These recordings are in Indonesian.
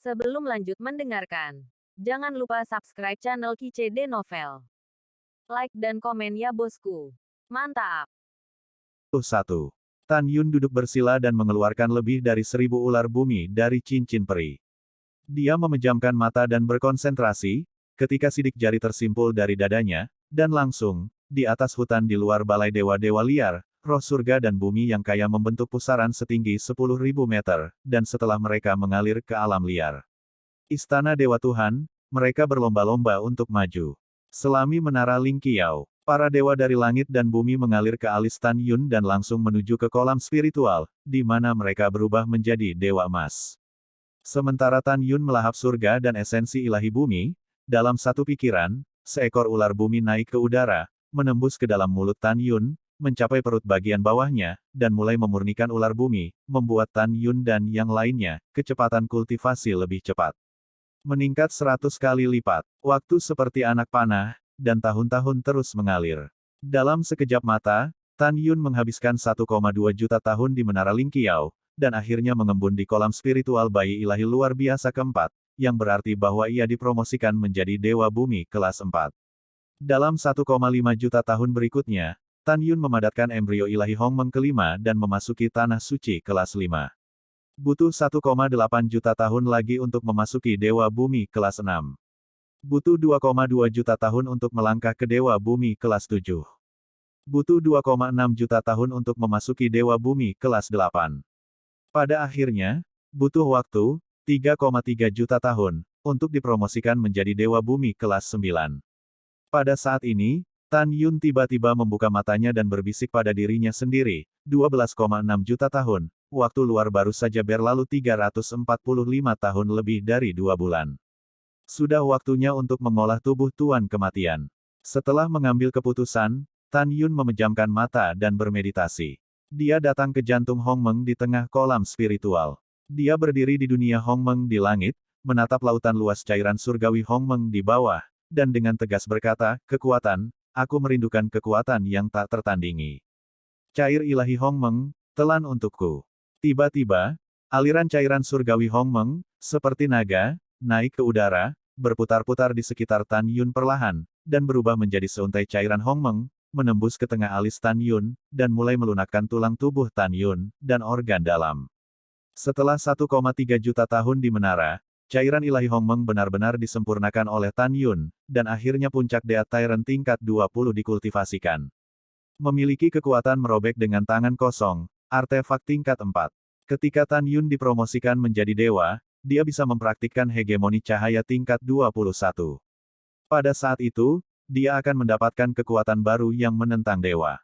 Sebelum lanjut mendengarkan, jangan lupa subscribe channel KCD Novel. Like dan komen ya bosku. Mantap. 1. Tan Yun duduk bersila dan mengeluarkan lebih dari 1000 ular bumi dari cincin peri. Dia memejamkan mata dan berkonsentrasi, ketika sidik jari tersimpul dari dadanya, dan langsung, di atas hutan di luar balai dewa-dewa liar, roh surga dan bumi yang kaya membentuk pusaran setinggi 10.000 meter, dan setelah mereka mengalir ke alam liar. Istana Dewa Tuhan, mereka berlomba-lomba untuk maju. Selami menara Ling Qiao, para dewa dari langit dan bumi mengalir ke alis Tan Yun dan langsung menuju ke kolam spiritual, di mana mereka berubah menjadi dewa emas. Sementara Tan Yun melahap surga dan esensi ilahi bumi, dalam satu pikiran, seekor ular bumi naik ke udara, menembus ke dalam mulut Tan Yun, mencapai perut bagian bawahnya, dan mulai memurnikan ular bumi, membuat Tan Yun dan yang lainnya, kecepatan kultivasi lebih cepat. Meningkat 100 kali lipat, waktu seperti anak panah, dan tahun-tahun terus mengalir. Dalam sekejap mata, Tan Yun menghabiskan 1,2 juta tahun di Menara Ling Qiao, dan akhirnya mengembun di kolam spiritual bayi ilahi luar biasa keempat, yang berarti bahwa ia dipromosikan menjadi Dewa Bumi kelas 4. Dalam 1,5 juta tahun berikutnya, Tan Yun memadatkan embrio ilahi Hongmeng kelima dan memasuki Tanah Suci kelas 5. Butuh 1,8 juta tahun lagi untuk memasuki Dewa Bumi kelas 6. Butuh 2,2 juta tahun untuk melangkah ke Dewa Bumi kelas 7. Butuh 2,6 juta tahun untuk memasuki Dewa Bumi kelas 8. Pada akhirnya, butuh waktu, 3,3 juta tahun, untuk dipromosikan menjadi Dewa Bumi kelas 9. Pada saat ini, Tan Yun tiba-tiba membuka matanya dan berbisik pada dirinya sendiri, 12,6 juta tahun, waktu luar baru saja berlalu 345 tahun lebih dari 2 bulan. Sudah waktunya untuk mengolah tubuh Tuan Kematian. Setelah mengambil keputusan, Tan Yun memejamkan mata dan bermeditasi. Dia datang ke jantung Hongmeng di tengah kolam spiritual. Dia berdiri di dunia Hongmeng di langit, menatap lautan luas cairan surgawi Hongmeng di bawah, dan dengan tegas berkata, "Kekuatan, aku merindukan kekuatan yang tak tertandingi. Cair ilahi Hongmeng, telan untukku." Tiba-tiba, aliran cairan surgawi Hongmeng, seperti naga, naik ke udara, berputar-putar di sekitar Tan Yun perlahan, dan berubah menjadi seuntai cairan Hongmeng, menembus ke tengah alis Tan Yun, dan mulai melunakkan tulang tubuh Tan Yun, dan organ dalam. Setelah 1,3 juta tahun di menara, cairan ilahi Hongmeng benar-benar disempurnakan oleh Tan Yun, dan akhirnya puncak Deat Tyrant tingkat 20 dikultivasikan. Memiliki kekuatan merobek dengan tangan kosong, artefak tingkat 4. Ketika Tan Yun dipromosikan menjadi dewa, dia bisa mempraktikkan hegemoni cahaya tingkat 21. Pada saat itu, dia akan mendapatkan kekuatan baru yang menentang dewa.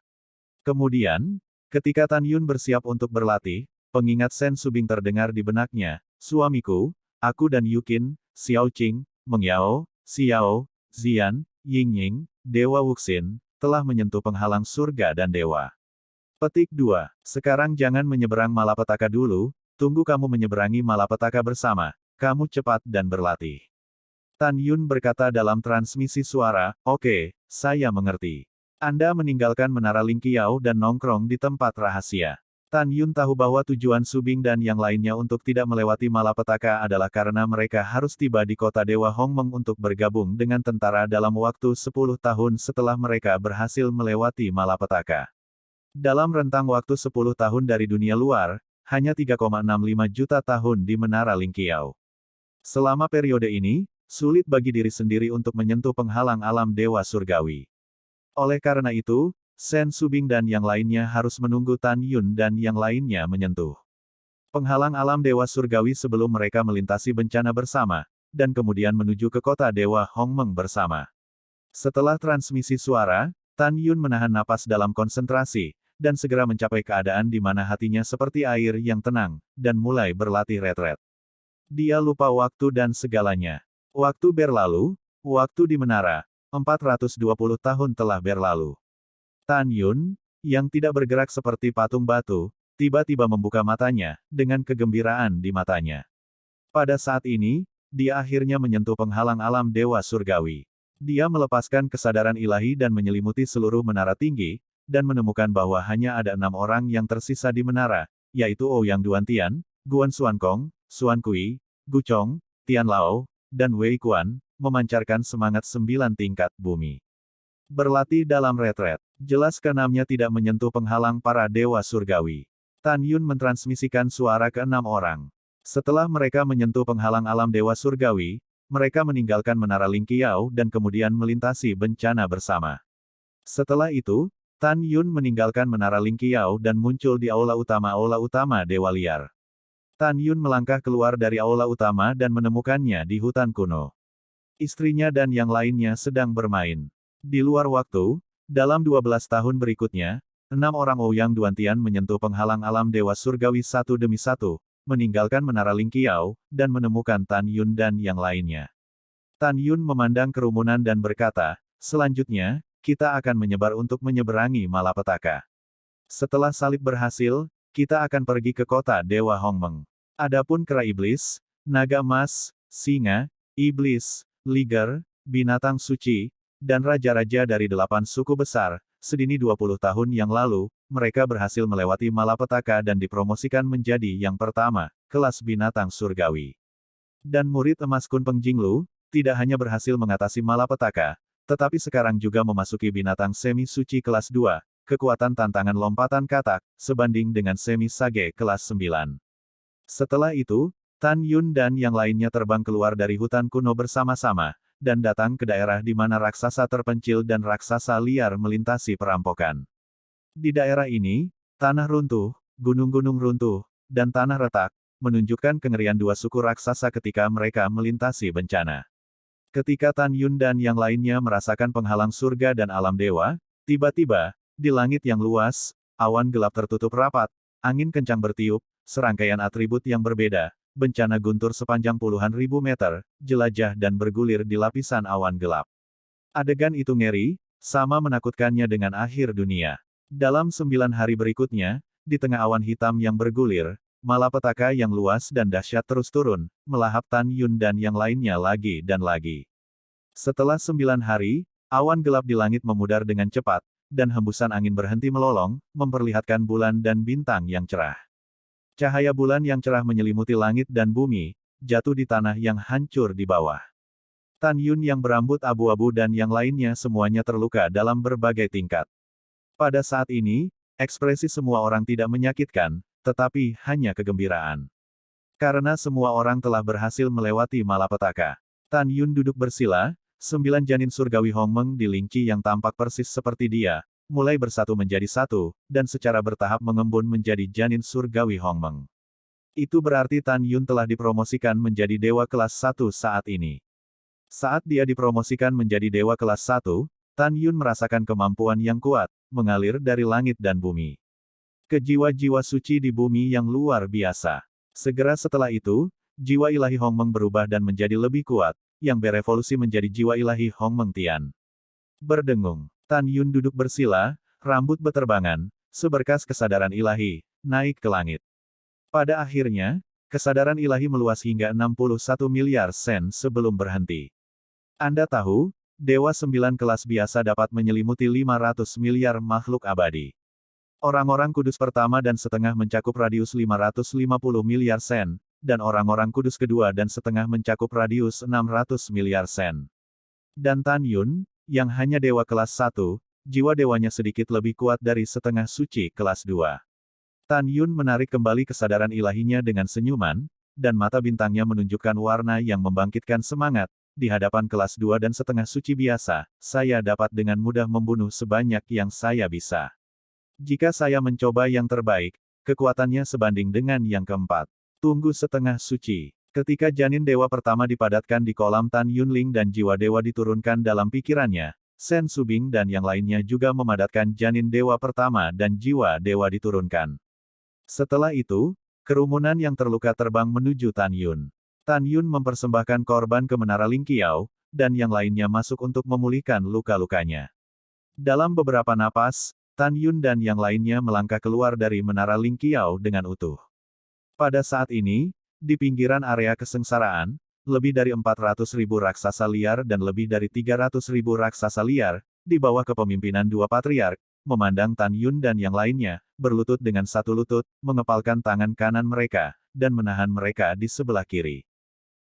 Kemudian, ketika Tan Yun bersiap untuk berlatih, pengingat Sen Subing terdengar di benaknya, "Suamiku, aku dan Yukin, Xiao Qing, Meng Yao, Xiao, Zian, Ying Ying, Dewa Wuxin, telah menyentuh penghalang surga dan dewa." Petik 2. Sekarang jangan menyeberang malapetaka dulu, tunggu kamu menyeberangi malapetaka bersama, kamu cepat dan berlatih. Tan Yun berkata dalam transmisi suara, "Oke, saya mengerti. Anda meninggalkan Menara Ling Qiao dan nongkrong di tempat rahasia." Tan Yun tahu bahwa tujuan Subing dan yang lainnya untuk tidak melewati malapetaka adalah karena mereka harus tiba di kota Dewa Hongmeng untuk bergabung dengan tentara dalam waktu 10 tahun setelah mereka berhasil melewati malapetaka. Dalam rentang waktu 10 tahun dari dunia luar, hanya 3,65 juta tahun di Menara Ling Qiao. Selama periode ini, sulit bagi diri sendiri untuk menyentuh penghalang alam dewa surgawi. Oleh karena itu, Sen Subing dan yang lainnya harus menunggu Tan Yun dan yang lainnya menyentuh penghalang alam dewa surgawi sebelum mereka melintasi bencana bersama, dan kemudian menuju ke kota Dewa Hongmeng bersama. Setelah transmisi suara, Tan Yun menahan napas dalam konsentrasi, dan segera mencapai keadaan di mana hatinya seperti air yang tenang, dan mulai berlatih retret. Dia lupa waktu dan segalanya. Waktu berlalu, waktu di menara, 420 tahun telah berlalu. Tan Yun, yang tidak bergerak seperti patung batu, tiba-tiba membuka matanya, dengan kegembiraan di matanya. Pada saat ini, dia akhirnya menyentuh penghalang alam dewa surgawi. Dia melepaskan kesadaran ilahi dan menyelimuti seluruh menara tinggi, dan menemukan bahwa hanya ada 6 orang yang tersisa di menara, yaitu Ouyang Duantian, Guan Xuankong, Xuan Kui, Gu Chong, Tian Lao, dan Wei Kuan, memancarkan semangat 9 tingkat bumi. Berlatih dalam retret. Jelas keenamnya tidak menyentuh penghalang para dewa surgawi. Tan Yun mentransmisikan suara ke 6 orang. Setelah mereka menyentuh penghalang alam dewa surgawi, mereka meninggalkan Menara Ling Qiao dan kemudian melintasi bencana bersama. Setelah itu, Tan Yun meninggalkan Menara Ling Qiao dan muncul di aula utama Dewa Liar. Tan Yun melangkah keluar dari aula utama dan menemukannya di hutan kuno. Istrinya dan yang lainnya sedang bermain. Di luar waktu, dalam 12 tahun berikutnya, 6 orang Ouyang Duantian menyentuh penghalang alam dewa surgawi satu demi satu, meninggalkan Menara Ling Qiao, dan menemukan Tan Yun dan yang lainnya. Tan Yun memandang kerumunan dan berkata, selanjutnya, kita akan menyebar untuk menyeberangi malapetaka. Setelah salib berhasil, kita akan pergi ke kota Dewa Hongmeng. Adapun kera iblis, naga emas, singa, iblis, liger, binatang suci, dan raja-raja dari 8 suku besar, sedini 20 tahun yang lalu, mereka berhasil melewati malapetaka dan dipromosikan menjadi yang pertama, kelas binatang surgawi. Dan murid emas Kun Peng Jinglu, tidak hanya berhasil mengatasi malapetaka, tetapi sekarang juga memasuki binatang semi suci kelas 2, kekuatan tantangan lompatan katak, sebanding dengan semi sage kelas 9. Setelah itu, Tan Yun dan yang lainnya terbang keluar dari hutan kuno bersama-sama, dan datang ke daerah di mana raksasa terpencil dan raksasa liar melintasi perampokan. Di daerah ini, tanah runtuh, gunung-gunung runtuh, dan tanah retak, menunjukkan kengerian dua suku raksasa ketika mereka melintasi bencana. Ketika Tan Yun dan yang lainnya merasakan penghalang surga dan alam dewa, tiba-tiba, di langit yang luas, awan gelap tertutup rapat, angin kencang bertiup, serangkaian atribut yang berbeda, bencana guntur sepanjang puluhan ribu meter, jelajah dan bergulir di lapisan awan gelap. Adegan itu ngeri, sama menakutkannya dengan akhir dunia. Dalam 9 hari berikutnya, di tengah awan hitam yang bergulir, malapetaka yang luas dan dahsyat terus turun, melahap Tan Yun dan yang lainnya lagi dan lagi. Setelah 9 hari, awan gelap di langit memudar dengan cepat, dan hembusan angin berhenti melolong, memperlihatkan bulan dan bintang yang cerah. Cahaya bulan yang cerah menyelimuti langit dan bumi, jatuh di tanah yang hancur di bawah. Tan Yun yang berambut abu-abu dan yang lainnya semuanya terluka dalam berbagai tingkat. Pada saat ini, ekspresi semua orang tidak menyakitkan, tetapi hanya kegembiraan. Karena semua orang telah berhasil melewati malapetaka. Tan Yun duduk bersila, 9 janin surgawi Hongmeng di Lingqi yang tampak persis seperti dia, mulai bersatu menjadi satu, dan secara bertahap mengembun menjadi janin surgawi Hongmeng. Itu berarti Tan Yun telah dipromosikan menjadi dewa kelas 1 saat ini. Saat dia dipromosikan menjadi dewa kelas 1, Tan Yun merasakan kemampuan yang kuat, mengalir dari langit dan bumi. Ke jiwa-jiwa suci di bumi yang luar biasa. Segera setelah itu, jiwa ilahi Hongmeng berubah dan menjadi lebih kuat, yang berevolusi menjadi jiwa ilahi Hongmeng Tian. Berdengung. Tan Yun duduk bersila, rambut beterbangan, seberkas kesadaran ilahi, naik ke langit. Pada akhirnya, kesadaran ilahi meluas hingga 61 miliar sen sebelum berhenti. Anda tahu, Dewa 9 kelas biasa dapat menyelimuti 500 miliar makhluk abadi. Orang-orang kudus pertama dan setengah mencakup radius 550 miliar sen, dan orang-orang kudus kedua dan setengah mencakup radius 600 miliar sen. Dan Tan Yun, yang hanya dewa kelas 1, jiwa dewanya sedikit lebih kuat dari setengah suci kelas 2. Tan Yun menarik kembali kesadaran ilahinya dengan senyuman, dan mata bintangnya menunjukkan warna yang membangkitkan semangat. Di hadapan kelas 2 dan setengah suci biasa, saya dapat dengan mudah membunuh sebanyak yang saya bisa. Jika saya mencoba yang terbaik, kekuatannya sebanding dengan yang keempat. Tunggu setengah suci. Ketika janin dewa pertama dipadatkan di kolam Tan Yunling dan jiwa dewa diturunkan dalam pikirannya, Sen Subing dan yang lainnya juga memadatkan janin dewa pertama dan jiwa dewa diturunkan. Setelah itu, kerumunan yang terluka terbang menuju Tan Yun. Tan Yun mempersembahkan korban ke Menara Ling Qiao, dan yang lainnya masuk untuk memulihkan luka-lukanya. Dalam beberapa napas, Tan Yun dan yang lainnya melangkah keluar dari Menara Ling Qiao dengan utuh. Pada saat ini, di pinggiran area kesengsaraan, lebih dari 400.000 raksasa liar dan lebih dari 300.000 raksasa liar, di bawah kepemimpinan dua patriark, memandang Tan Yun dan yang lainnya, berlutut dengan satu lutut, mengepalkan tangan kanan mereka, dan menahan mereka di sebelah kiri.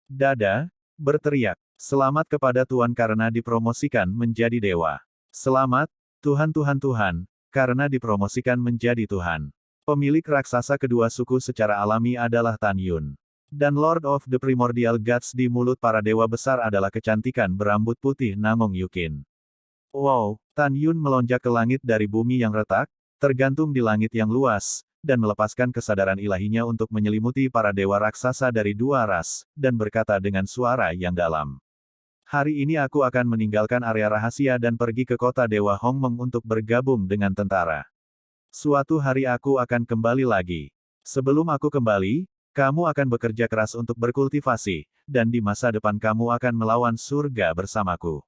Dada, berteriak, "Selamat kepada Tuan karena dipromosikan menjadi dewa. Selamat, Tuhan Tuhan Tuhan, karena dipromosikan menjadi Tuhan." Pemilik raksasa kedua suku secara alami adalah Tan Yun. Dan Lord of the Primordial Gods di mulut para dewa besar adalah kecantikan berambut putih Namong Yukin. Wow, Tan Yun melonjak ke langit dari bumi yang retak, tergantung di langit yang luas, dan melepaskan kesadaran ilahinya untuk menyelimuti para dewa raksasa dari dua ras, dan berkata dengan suara yang dalam. Hari ini aku akan meninggalkan area rahasia dan pergi ke kota Dewa Hongmeng untuk bergabung dengan tentara. Suatu hari aku akan kembali lagi. Sebelum aku kembali, kamu akan bekerja keras untuk berkultivasi, dan di masa depan kamu akan melawan surga bersamaku.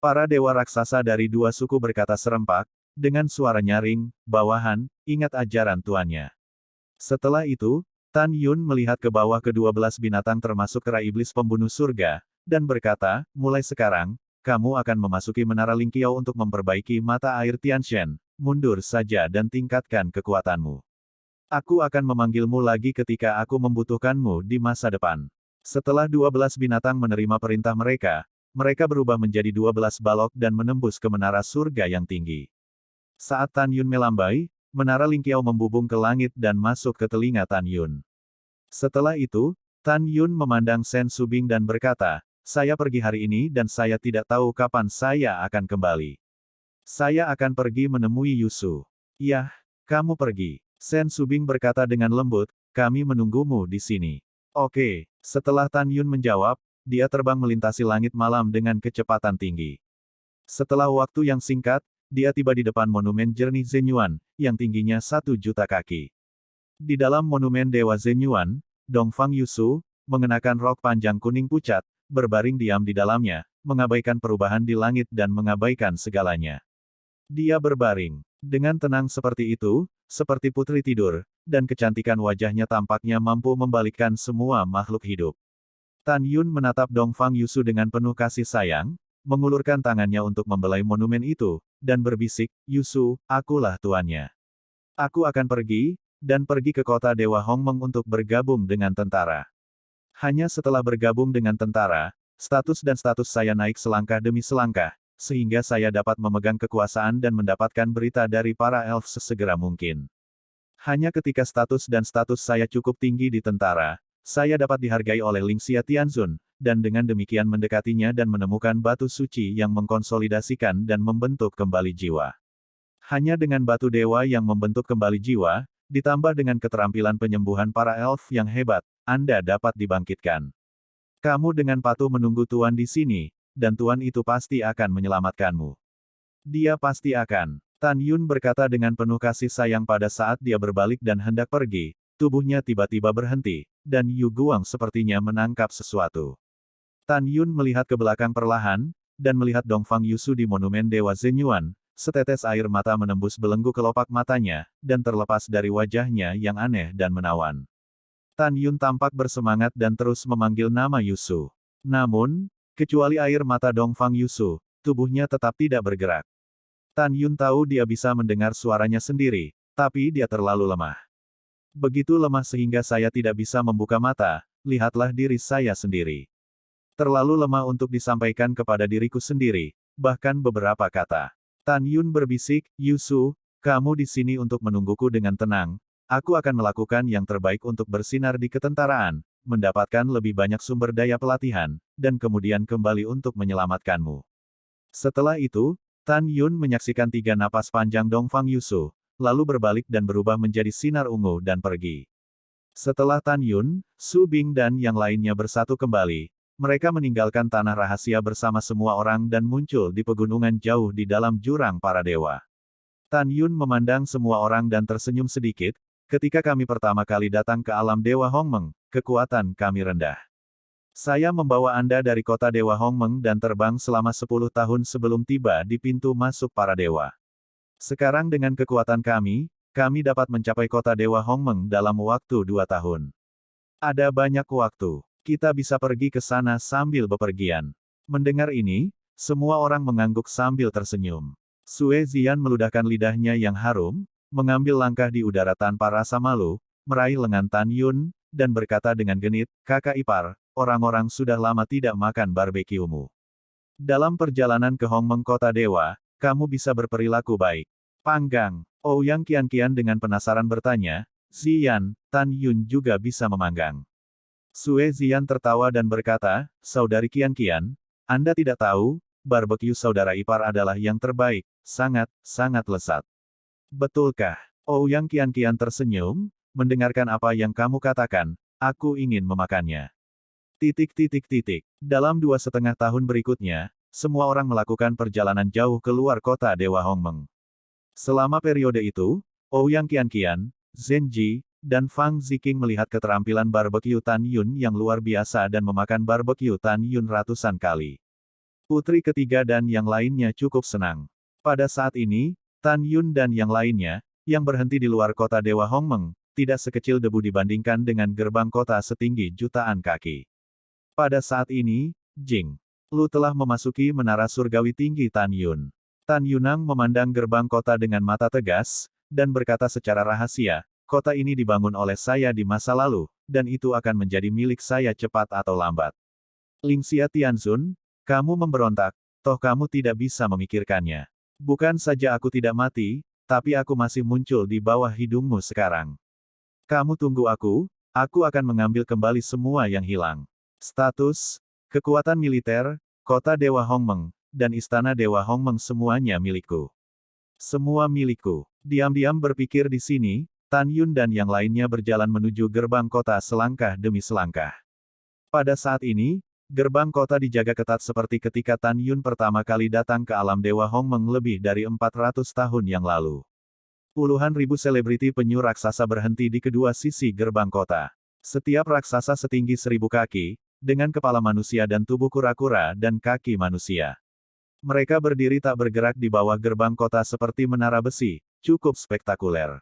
Para dewa raksasa dari dua suku berkata serempak, dengan suara nyaring, bawahan, ingat ajaran tuannya. Setelah itu, Tan Yun melihat ke bawah ke-12 binatang termasuk kera iblis pembunuh surga, dan berkata, mulai sekarang, kamu akan memasuki Menara Lingqiao untuk memperbaiki mata air Tianshan, mundur saja dan tingkatkan kekuatanmu. Aku akan memanggilmu lagi ketika aku membutuhkanmu di masa depan. Setelah 12 binatang menerima perintah mereka, mereka berubah menjadi 12 balok dan menembus ke menara surga yang tinggi. Saat Tan Yun melambai, Menara Lingqiao membubung ke langit dan masuk ke telinga Tan Yun. Setelah itu, Tan Yun memandang Sen Subing dan berkata, "Saya pergi hari ini dan saya tidak tahu kapan saya akan kembali. Saya akan pergi menemui Yusu." "Yah, kamu pergi." Sen Subing berkata dengan lembut, "Kami menunggumu di sini." "Oke." Setelah Tan Yun menjawab, dia terbang melintasi langit malam dengan kecepatan tinggi. Setelah waktu yang singkat, dia tiba di depan monumen jernih Zenyuan, yang tingginya 1.000.000 kaki. Di dalam monumen Dewa Zenyuan, Dongfang Yusu, mengenakan rok panjang kuning pucat, berbaring diam di dalamnya, mengabaikan perubahan di langit dan mengabaikan segalanya. Dia berbaring dengan tenang seperti itu, seperti putri tidur, dan kecantikan wajahnya tampaknya mampu membalikkan semua makhluk hidup. Tan Yun menatap Dongfang Yusu dengan penuh kasih sayang, mengulurkan tangannya untuk membelai monumen itu, dan berbisik, "Yusu, akulah tuannya. Aku akan pergi, dan pergi ke kota Dewa Hongmeng untuk bergabung dengan tentara. Hanya setelah bergabung dengan tentara, status dan status saya naik selangkah demi selangkah, sehingga saya dapat memegang kekuasaan dan mendapatkan berita dari para elf sesegera mungkin. Hanya ketika status dan status saya cukup tinggi di tentara, saya dapat dihargai oleh Lingxia Tianzun, dan dengan demikian mendekatinya dan menemukan batu suci yang mengkonsolidasikan dan membentuk kembali jiwa. Hanya dengan batu dewa yang membentuk kembali jiwa, ditambah dengan keterampilan penyembuhan para elf yang hebat, Anda dapat dibangkitkan. Kamu dengan patuh menunggu Tuan di sini, dan Tuan itu pasti akan menyelamatkanmu." "Dia pasti akan." Tan Yun berkata dengan penuh kasih sayang pada saat dia berbalik dan hendak pergi, tubuhnya tiba-tiba berhenti, dan Yu Guang sepertinya menangkap sesuatu. Tan Yun melihat ke belakang perlahan, dan melihat Dongfang Yusu di monumen Dewa Zenyuan, setetes air mata menembus belenggu kelopak matanya, dan terlepas dari wajahnya yang aneh dan menawan. Tan Yun tampak bersemangat dan terus memanggil nama Yusu. Namun, kecuali air mata Dongfang Yusu, tubuhnya tetap tidak bergerak. Tan Yun tahu dia bisa mendengar suaranya sendiri, tapi dia terlalu lemah. "Begitu lemah sehingga saya tidak bisa membuka mata, lihatlah diri saya sendiri. Terlalu lemah untuk disampaikan kepada diriku sendiri, bahkan beberapa kata." Tan Yun berbisik, "Yusu, kamu di sini untuk menungguku dengan tenang. Aku akan melakukan yang terbaik untuk bersinar di ketentaraan, mendapatkan lebih banyak sumber daya pelatihan, dan kemudian kembali untuk menyelamatkanmu." Setelah itu, Tan Yun menyaksikan 3 napas panjang Dongfang Yusu, lalu berbalik dan berubah menjadi sinar ungu dan pergi. Setelah Tan Yun, Su Bing dan yang lainnya bersatu kembali, mereka meninggalkan tanah rahasia bersama semua orang dan muncul di pegunungan jauh di dalam jurang para dewa. Tan Yun memandang semua orang dan tersenyum sedikit. "Ketika kami pertama kali datang ke alam Dewa Hongmeng, kekuatan kami rendah. Saya membawa Anda dari kota Dewa Hongmeng dan terbang selama 10 tahun sebelum tiba di pintu masuk para dewa. Sekarang dengan kekuatan kami dapat mencapai kota Dewa Hongmeng dalam waktu 2 tahun. Ada banyak waktu. Kita bisa pergi ke sana sambil bepergian." Mendengar ini, semua orang mengangguk sambil tersenyum. Sue Zian meludahkan lidahnya yang harum, mengambil langkah di udara tanpa rasa malu, meraih lengan Tan Yun, dan berkata dengan genit, "Kakak ipar, orang-orang sudah lama tidak makan barbekyumu. Dalam perjalanan ke Hongmeng Kota Dewa, kamu bisa berperilaku baik. Panggang. Ouyang Qianqian dengan penasaran bertanya, Ziyan, Tan Yun juga bisa memanggang. Sue Ziyan tertawa dan berkata, Saudari Qianqian, Anda tidak tahu, barbekyu saudara ipar adalah yang terbaik, sangat lezat. Betulkah? Ouyang Qianqian tersenyum, mendengarkan apa yang kamu katakan, aku ingin memakannya. Dalam 2,5 tahun berikutnya, semua orang melakukan perjalanan jauh keluar kota Dewa Hongmeng. Selama periode itu, Ouyang Qianqian, Zhen Ji, dan Fang Ziqing melihat keterampilan barbekyu Tan Yun yang luar biasa dan memakan barbekyu Tan Yun ratusan kali. Putri ketiga dan yang lainnya cukup senang. Pada saat ini, Tan Yun dan yang lainnya, yang berhenti di luar kota Dewa Hongmeng, tidak sekecil debu dibandingkan dengan gerbang kota setinggi jutaan kaki. Pada saat ini, Jing Lu telah memasuki menara surgawi tinggi Tan Yun. Tan Yunang memandang gerbang kota dengan mata tegas, dan berkata secara rahasia, kota ini dibangun oleh saya di masa lalu, dan itu akan menjadi milik saya cepat atau lambat. Lingxia Tianzun, kamu memberontak, toh kamu tidak bisa memikirkannya. Bukan saja aku tidak mati, tapi aku masih muncul di bawah hidungmu sekarang. Kamu tunggu aku akan mengambil kembali semua yang hilang. Status, kekuatan militer, kota Dewa Hongmeng, dan istana Dewa Hongmeng semuanya milikku. Semua milikku. Diam-diam berpikir di sini, Tan Yun dan yang lainnya berjalan menuju gerbang kota selangkah demi selangkah. Pada saat ini, gerbang kota dijaga ketat seperti ketika Tan Yun pertama kali datang ke alam Dewa Hongmeng lebih dari 400 tahun yang lalu. Puluhan ribu selebriti penyu raksasa berhenti di kedua sisi gerbang kota. Setiap raksasa setinggi 1000 kaki, dengan kepala manusia dan tubuh kura-kura dan kaki manusia. Mereka berdiri tak bergerak di bawah gerbang kota seperti menara besi, cukup spektakuler.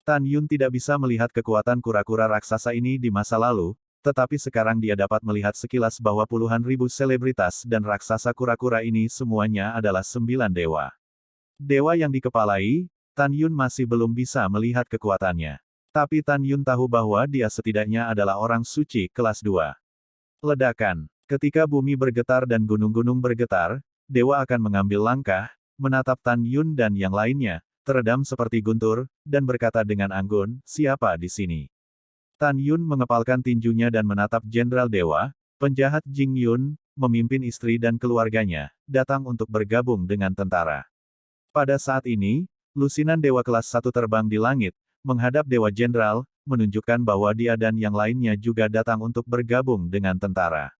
Tan Yun tidak bisa melihat kekuatan kura-kura raksasa ini di masa lalu, tetapi sekarang dia dapat melihat sekilas bahwa puluhan ribu selebritas dan raksasa kura-kura ini semuanya adalah 9 dewa. Dewa yang dikepalai, Tan Yun masih belum bisa melihat kekuatannya. Tapi Tan Yun tahu bahwa dia setidaknya adalah orang suci kelas 2. Ledakan. Ketika bumi bergetar dan gunung-gunung bergetar, dewa akan mengambil langkah, menatap Tan Yun dan yang lainnya, teredam seperti guntur, dan berkata dengan anggun, siapa di sini? Tan Yun mengepalkan tinjunya dan menatap Jenderal Dewa, penjahat Jing Yun, memimpin istri dan keluarganya, datang untuk bergabung dengan tentara. Pada saat ini, lusinan Dewa kelas 1 terbang di langit, menghadap Dewa Jenderal, menunjukkan bahwa dia dan yang lainnya juga datang untuk bergabung dengan tentara.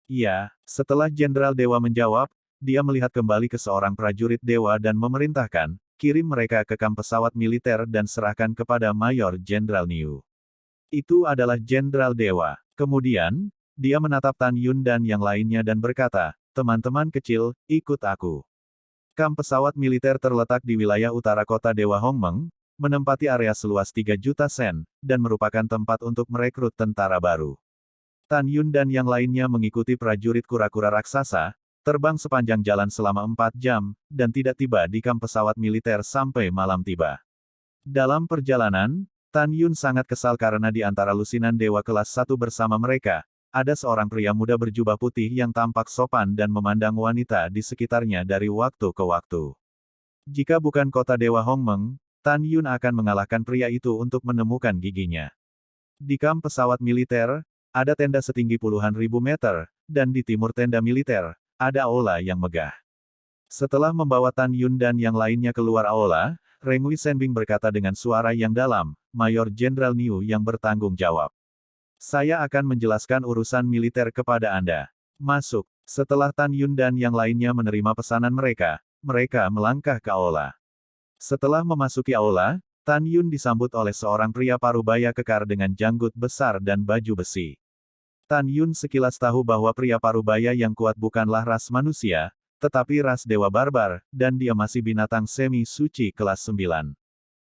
Iya, setelah Jenderal Dewa menjawab, dia melihat kembali ke seorang prajurit Dewa dan memerintahkan, kirim mereka ke kamp pesawat militer dan serahkan kepada Mayor Jenderal Niu. Itu adalah Jenderal Dewa. Kemudian, dia menatap Tan Yun dan yang lainnya dan berkata, teman-teman kecil, ikut aku. Kamp pesawat militer terletak di wilayah utara kota Dewa Hongmeng, menempati area seluas 3 juta sen, dan merupakan tempat untuk merekrut tentara baru. Tan Yun dan yang lainnya mengikuti prajurit kura-kura raksasa, terbang sepanjang jalan selama 4 jam, dan tidak tiba di kamp pesawat militer sampai malam tiba. Dalam perjalanan, Tan Yun sangat kesal karena di antara lusinan dewa kelas 1 bersama mereka, ada seorang pria muda berjubah putih yang tampak sopan dan memandang wanita di sekitarnya dari waktu ke waktu. Jika bukan kota Dewa Hongmeng, Tan Yun akan mengalahkan pria itu untuk menemukan giginya. Di kamp pesawat militer, ada tenda setinggi puluhan ribu meter, dan di timur tenda militer, ada aula yang megah. Setelah membawa Tan Yun dan yang lainnya keluar aula, Rengui Senbing berkata dengan suara yang dalam, Mayor Jenderal Niu yang bertanggung jawab. Saya akan menjelaskan urusan militer kepada Anda. Masuk. Setelah Tan Yun dan yang lainnya menerima pesanan mereka melangkah ke aula. Setelah memasuki aula, Tan Yun disambut oleh seorang pria parubaya kekar dengan janggut besar dan baju besi. Tan Yun sekilas tahu bahwa pria parubaya yang kuat bukanlah ras manusia, tetapi ras dewa barbar, dan dia masih binatang semi-suci kelas 9.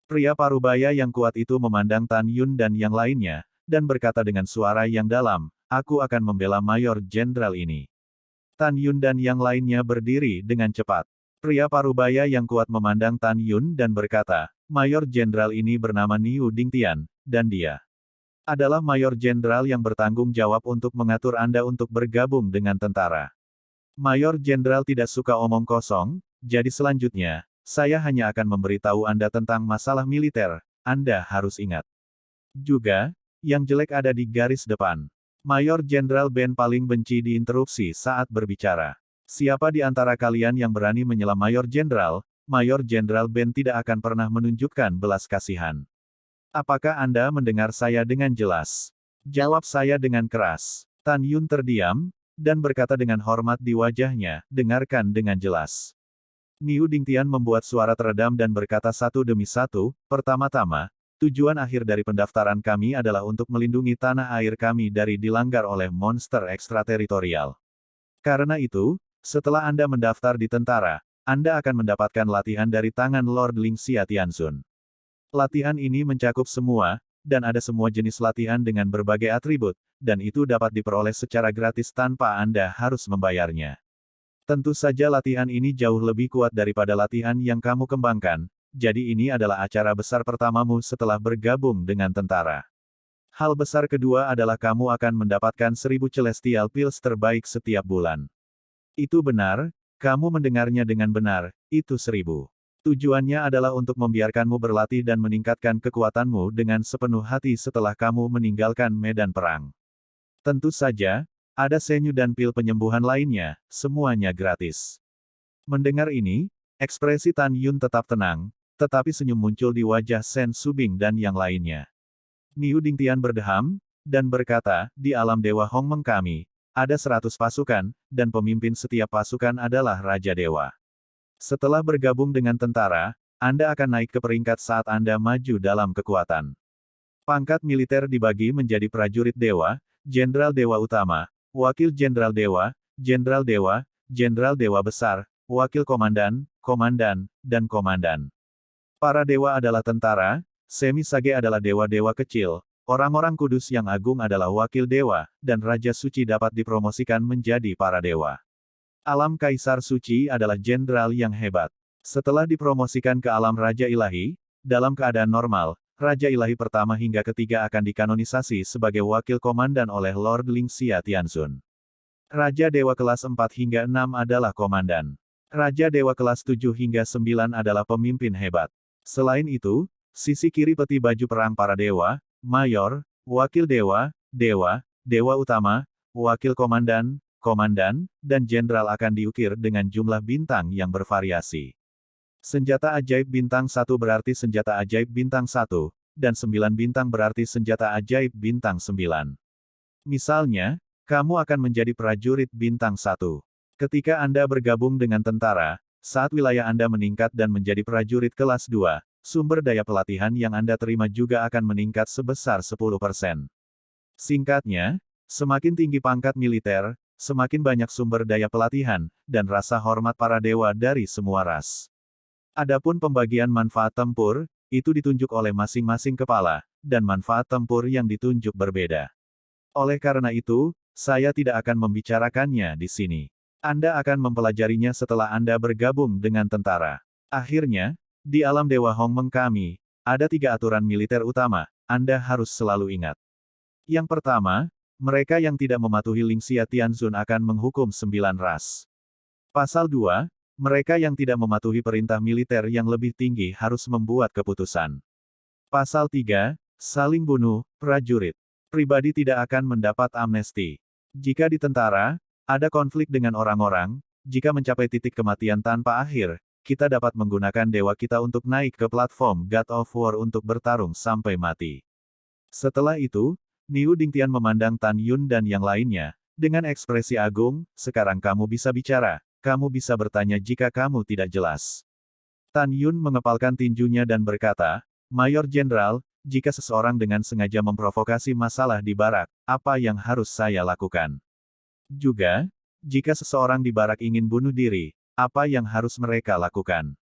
Pria parubaya yang kuat itu memandang Tan Yun dan yang lainnya, dan berkata dengan suara yang dalam, aku akan membela Mayor Jenderal ini. Tan Yun dan yang lainnya berdiri dengan cepat. Pria parubaya yang kuat memandang Tan Yun dan berkata, Mayor Jenderal ini bernama Niu Dingtian, dan dia Adalah Mayor Jenderal yang bertanggung jawab untuk mengatur Anda untuk bergabung dengan tentara. Mayor Jenderal tidak suka omong kosong, jadi selanjutnya, saya hanya akan memberitahu Anda tentang masalah militer, Anda harus ingat. Juga, yang jelek ada di garis depan. Mayor Jenderal Ben paling benci diinterupsi saat berbicara. Siapa di antara kalian yang berani menyela Mayor Jenderal? Mayor Jenderal Ben tidak akan pernah menunjukkan belas kasihan. Apakah Anda mendengar saya dengan jelas? Jawab saya dengan keras. Tan Yun terdiam, dan berkata dengan hormat di wajahnya, dengarkan dengan jelas. Niu Dingtian membuat suara teredam dan berkata satu demi satu, pertama-tama, tujuan akhir dari pendaftaran kami adalah untuk melindungi tanah air kami dari dilanggar oleh monster ekstrateritorial. Karena itu, setelah Anda mendaftar di tentara, Anda akan mendapatkan latihan dari tangan Lord Ling Xia Tianzun. Latihan ini mencakup semua, dan ada semua jenis latihan dengan berbagai atribut, dan itu dapat diperoleh secara gratis tanpa Anda harus membayarnya. Tentu saja latihan ini jauh lebih kuat daripada latihan yang kamu kembangkan, jadi ini adalah acara besar pertamamu setelah bergabung dengan tentara. Hal besar kedua adalah kamu akan mendapatkan 1000 Celestial Pills terbaik setiap bulan. Itu benar, kamu mendengarnya dengan benar, itu 1000. Tujuannya adalah untuk membiarkanmu berlatih dan meningkatkan kekuatanmu dengan sepenuh hati setelah kamu meninggalkan medan perang. Tentu saja, ada senyu dan pil penyembuhan lainnya, semuanya gratis. Mendengar ini, ekspresi Tan Yun tetap tenang, tetapi senyum muncul di wajah Sen Subing dan yang lainnya. Niu Dingtian berdeham, dan berkata, di alam Dewa Hongmeng kami, ada 100 pasukan, dan pemimpin setiap pasukan adalah Raja Dewa. Setelah bergabung dengan tentara, Anda akan naik ke peringkat saat Anda maju dalam kekuatan. Pangkat militer dibagi menjadi prajurit dewa, Jenderal Dewa Utama, Wakil Jenderal Dewa, Jenderal Dewa, Jenderal Dewa Besar, Wakil Komandan, Komandan, dan Komandan. Para dewa adalah tentara, semi-sage adalah dewa-dewa kecil, orang-orang kudus yang agung adalah wakil dewa, dan Raja Suci dapat dipromosikan menjadi para dewa. Alam Kaisar Suci adalah jenderal yang hebat. Setelah dipromosikan ke alam Raja Ilahi, dalam keadaan normal, Raja Ilahi pertama hingga ketiga akan dikanonisasi sebagai wakil komandan oleh Lord Ling Xia Tianzun. Raja Dewa kelas 4 hingga 6 adalah komandan. Raja Dewa kelas 7 hingga 9 adalah pemimpin hebat. Selain itu, sisi kiri peti baju perang para dewa, mayor, wakil dewa, dewa, dewa utama, wakil komandan, komandan, dan jenderal akan diukir dengan jumlah bintang yang bervariasi. Senjata ajaib bintang 1 berarti senjata ajaib bintang 1, dan 9 bintang berarti senjata ajaib bintang 9. Misalnya, kamu akan menjadi prajurit bintang 1. Ketika Anda bergabung dengan tentara, saat wilayah Anda meningkat dan menjadi prajurit kelas 2, sumber daya pelatihan yang Anda terima juga akan meningkat sebesar 10%. Singkatnya, semakin tinggi pangkat militer, semakin banyak sumber daya pelatihan, dan rasa hormat para dewa dari semua ras. Adapun pembagian manfaat tempur, itu ditunjuk oleh masing-masing kepala, dan manfaat tempur yang ditunjuk berbeda. Oleh karena itu, saya tidak akan membicarakannya di sini. Anda akan mempelajarinya setelah Anda bergabung dengan tentara. Akhirnya, di alam Dewa Hongmeng kami, ada 3 aturan militer utama, Anda harus selalu ingat. Yang pertama, mereka yang tidak mematuhi Ling Xia Tianzun akan menghukum 9 ras. Pasal 2, mereka yang tidak mematuhi perintah militer yang lebih tinggi harus membuat keputusan. Pasal 3, saling bunuh, prajurit pribadi tidak akan mendapat amnesti. Jika di tentara, ada konflik dengan orang-orang, jika mencapai titik kematian tanpa akhir, kita dapat menggunakan dewa kita untuk naik ke platform God of War untuk bertarung sampai mati. Setelah itu, Niu Dingtian memandang Tan Yun dan yang lainnya, dengan ekspresi agung, sekarang kamu bisa bicara, kamu bisa bertanya jika kamu tidak jelas. Tan Yun mengepalkan tinjunya dan berkata, Mayor Jenderal, jika seseorang dengan sengaja memprovokasi masalah di barak, apa yang harus saya lakukan? Juga, jika seseorang di barak ingin bunuh diri, apa yang harus mereka lakukan?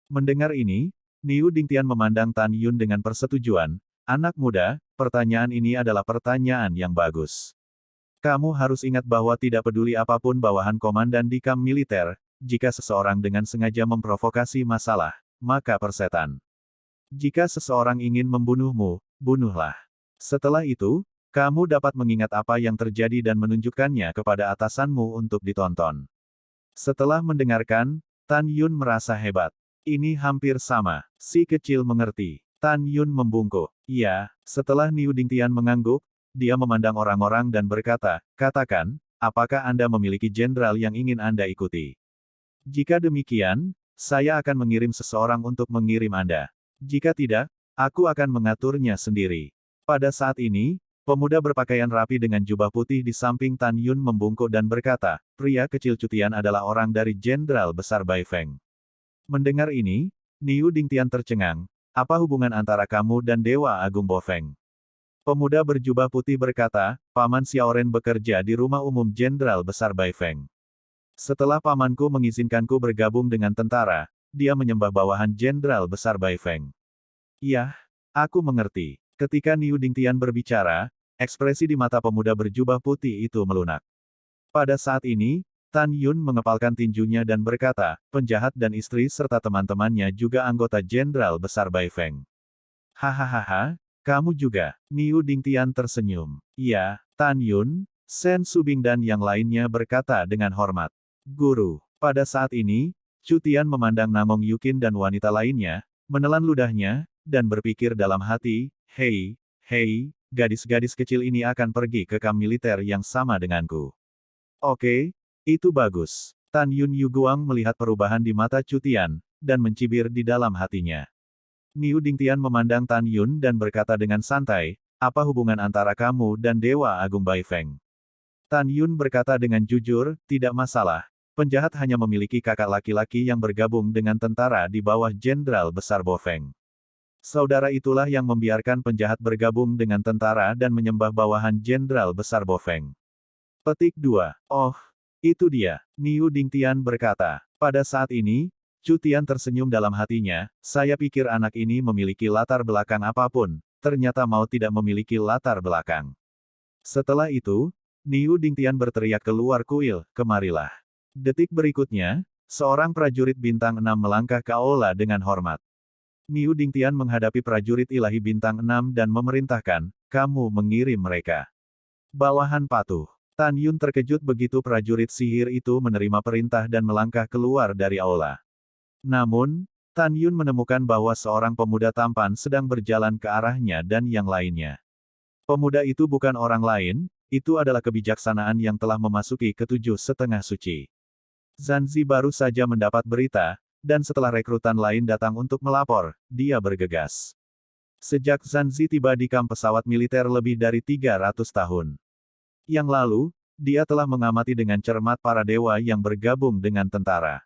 Mendengar ini, Niu Dingtian memandang Tan Yun dengan persetujuan, anak muda, pertanyaan ini adalah pertanyaan yang bagus. Kamu harus ingat bahwa tidak peduli apapun bawahan komandan di kamp militer, jika seseorang dengan sengaja memprovokasi masalah, maka persetan. Jika seseorang ingin membunuhmu, bunuhlah. Setelah itu, kamu dapat mengingat apa yang terjadi dan menunjukkannya kepada atasanmu untuk ditonton. Setelah mendengarkan, Tan Yun merasa hebat. Ini hampir sama. Si kecil mengerti. Tan Yun membungkuk. Iya, setelah Niu Dingtian mengangguk, dia memandang orang-orang dan berkata, katakan, apakah Anda memiliki jenderal yang ingin Anda ikuti? Jika demikian, saya akan mengirim seseorang untuk mengirim Anda. Jika tidak, aku akan mengaturnya sendiri. Pada saat ini, pemuda berpakaian rapi dengan jubah putih di samping Tan Yun membungkuk dan berkata, pria kecil Cutian adalah orang dari Jenderal Besar Bai Feng. Mendengar ini, Niu Dingtian tercengang. Apa hubungan antara kamu dan Dewa Agung Bo Feng? Pemuda berjubah putih berkata, Paman Xiaoren bekerja di rumah umum Jenderal Besar Bai Feng. Setelah pamanku mengizinkanku bergabung dengan tentara, dia menyembah bawahan Jenderal Besar Bai Feng. Iya, aku mengerti. Ketika Niu Dingtian berbicara, ekspresi di mata pemuda berjubah putih itu melunak. Pada saat ini, Tan Yun mengepalkan tinjunya dan berkata, penjahat dan istri serta teman-temannya juga anggota Jenderal Besar Bai Feng. Hahaha, kamu juga. Niu Dingtian tersenyum. Iya, Tan Yun, Sen Subing dan yang lainnya berkata dengan hormat. Guru. Pada saat ini, Cutian memandang Namong Yukin dan wanita lainnya, menelan ludahnya, dan berpikir dalam hati, hei, gadis-gadis kecil ini akan pergi ke kamp militer yang sama denganku. Oke, itu bagus. Tan Yun Yuguang melihat perubahan di mata Cutian, dan mencibir di dalam hatinya. Niu Dingtian memandang Tan Yun dan berkata dengan santai, apa hubungan antara kamu dan Dewa Agung Bai Feng? Tan Yun berkata dengan jujur, tidak masalah. Penjahat hanya memiliki kakak laki-laki yang bergabung dengan tentara di bawah Jenderal Besar Bo Feng. Saudara itulah yang membiarkan penjahat bergabung dengan tentara dan menyembah bawahan Jenderal Besar Bo Feng. Petik 2. Oh, itu dia, Niu Dingtian berkata. Pada saat ini, Cutian tersenyum dalam hatinya, saya pikir anak ini memiliki latar belakang apapun, ternyata mau tidak memiliki latar belakang. Setelah itu, Niu Dingtian berteriak keluar kuil, kemarilah. Detik berikutnya, seorang prajurit bintang 6 melangkah ke aula dengan hormat. Niu Dingtian menghadapi prajurit ilahi bintang 6 dan memerintahkan, kamu mengirim mereka. Bawahan patuh. Tan Yun terkejut begitu prajurit sihir itu menerima perintah dan melangkah keluar dari aula. Namun, Tan Yun menemukan bahwa seorang pemuda tampan sedang berjalan ke arahnya dan yang lainnya. Pemuda itu bukan orang lain, itu adalah kebijaksanaan yang telah memasuki ketujuh setengah suci. Zanzi baru saja mendapat berita, dan setelah rekrutan lain datang untuk melapor, dia bergegas. Sejak Zanzi tiba di kamp pesawat militer lebih dari 300 tahun yang lalu, dia telah mengamati dengan cermat para dewa yang bergabung dengan tentara.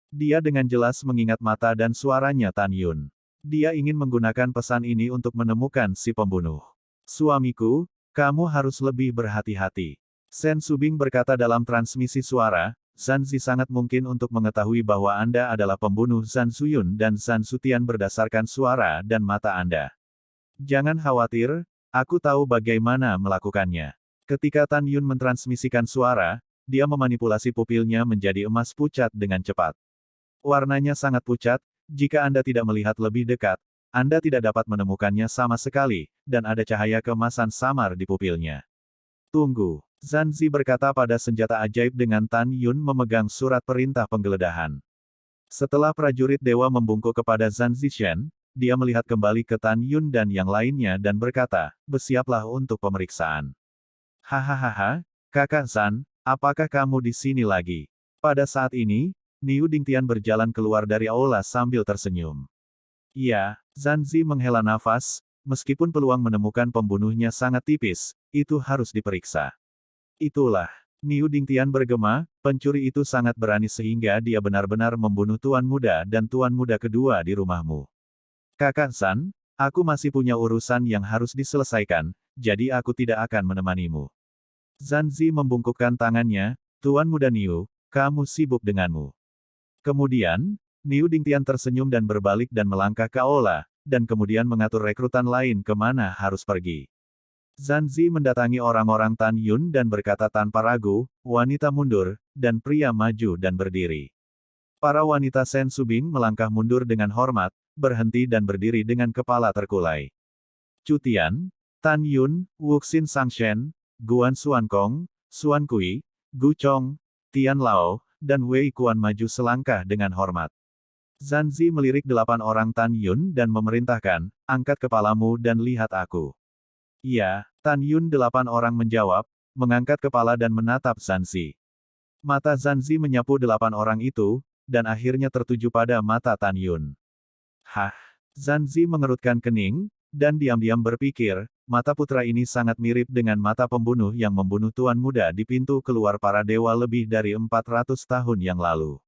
Dia dengan jelas mengingat mata dan suaranya Tan Yun. Dia ingin menggunakan pesan ini untuk menemukan si pembunuh. Suamiku, kamu harus lebih berhati-hati. Sen Subing berkata dalam transmisi suara, Zanzi sangat mungkin untuk mengetahui bahwa Anda adalah pembunuh Zhan Zuyun dan Zhan Sutian berdasarkan suara dan mata Anda. Jangan khawatir, aku tahu bagaimana melakukannya. Ketika Tan Yun mentransmisikan suara, dia memanipulasi pupilnya menjadi emas pucat dengan cepat. Warnanya sangat pucat, jika Anda tidak melihat lebih dekat, Anda tidak dapat menemukannya sama sekali, dan ada cahaya keemasan samar di pupilnya. Tunggu. Zanzi berkata pada senjata ajaib dengan Tan Yun memegang surat perintah penggeledahan. Setelah prajurit dewa membungkuk kepada Zanzi Shen, dia melihat kembali ke Tan Yun dan yang lainnya dan berkata, bersiaplah untuk pemeriksaan. Hahaha, kakak Zhan, apakah kamu di sini lagi? Pada saat ini, Niu Dingtian berjalan keluar dari aula sambil tersenyum. Iya, Zanzi menghela nafas, meskipun peluang menemukan pembunuhnya sangat tipis, itu harus diperiksa. Itulah. Niu Dingtian bergema, pencuri itu sangat berani sehingga dia benar-benar membunuh tuan muda dan tuan muda kedua di rumahmu. Kakak Zhan, aku masih punya urusan yang harus diselesaikan, jadi aku tidak akan menemanimu. Zanzi membungkukkan tangannya, Tuan Muda Niu, kamu sibuk denganmu. Kemudian, Niu Dingtian tersenyum dan berbalik dan melangkah ke aula, dan kemudian mengatur rekrutan lain kemana harus pergi. Zanzi mendatangi orang-orang Tan Yun dan berkata tanpa ragu, wanita mundur, dan pria maju dan berdiri. Para wanita Sen Subing melangkah mundur dengan hormat, berhenti dan berdiri dengan kepala terkulai. Cutian, Tan Yun, Wuxin Sangshen, Guan Xuankong, Xuan Kui, Gu Chong, Tian Lao, dan Wei Kuan maju selangkah dengan hormat. Zanzi melirik 8 orang Tan Yun dan memerintahkan, angkat kepalamu dan lihat aku. Iya, Tan Yun 8 orang menjawab, mengangkat kepala dan menatap Zanzi. Mata Zanzi menyapu 8 orang itu, dan akhirnya tertuju pada mata Tan Yun. Hah? Zanzi mengerutkan kening, dan diam-diam berpikir, mata putra ini sangat mirip dengan mata pembunuh yang membunuh tuan muda di pintu keluar para dewa lebih dari 400 tahun yang lalu.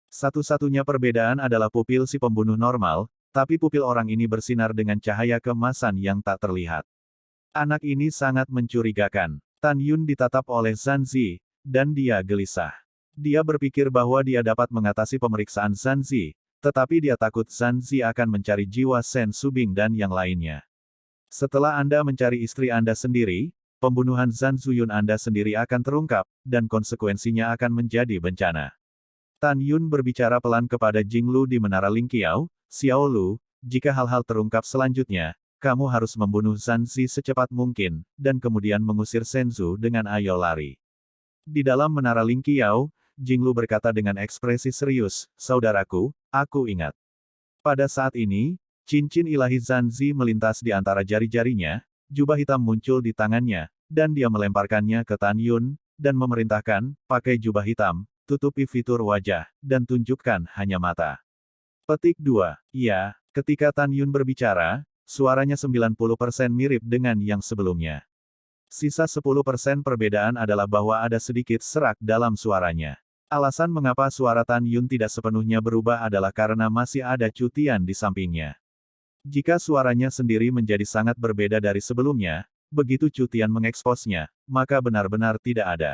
Satu-satunya perbedaan adalah pupil si pembunuh normal, tapi pupil orang ini bersinar dengan cahaya keemasan yang tak terlihat. Anak ini sangat mencurigakan. Tan Yun ditatap oleh Zanzi, dan dia gelisah. Dia berpikir bahwa dia dapat mengatasi pemeriksaan Zanzi, tetapi dia takut Zanzi akan mencari jiwa Sen Subing dan yang lainnya. Setelah Anda mencari istri Anda sendiri, pembunuhan Zhan Zuyun Anda sendiri akan terungkap, dan konsekuensinya akan menjadi bencana. Tan Yun berbicara pelan kepada Jinglu di Menara Lingqiao, Xiao Lu, jika hal-hal terungkap selanjutnya, kamu harus membunuh Zanzi secepat mungkin, dan kemudian mengusir Senzu dengan ayo lari. Di dalam Menara Lingqiao, Jinglu berkata dengan ekspresi serius, saudaraku, aku ingat. Pada saat ini, cincin ilahi Zanzi melintas di antara jari-jarinya, jubah hitam muncul di tangannya, dan dia melemparkannya ke Tan Yun, dan memerintahkan, pakai jubah hitam, tutupi fitur wajah, dan tunjukkan hanya mata. Petik 2. Ya, ketika Tan Yun berbicara, suaranya 90% mirip dengan yang sebelumnya. Sisa 10% perbedaan adalah bahwa ada sedikit serak dalam suaranya. Alasan mengapa suara Tan Yun tidak sepenuhnya berubah adalah karena masih ada Cutian di sampingnya. Jika suaranya sendiri menjadi sangat berbeda dari sebelumnya, begitu Cutian mengeksposnya, maka benar-benar tidak ada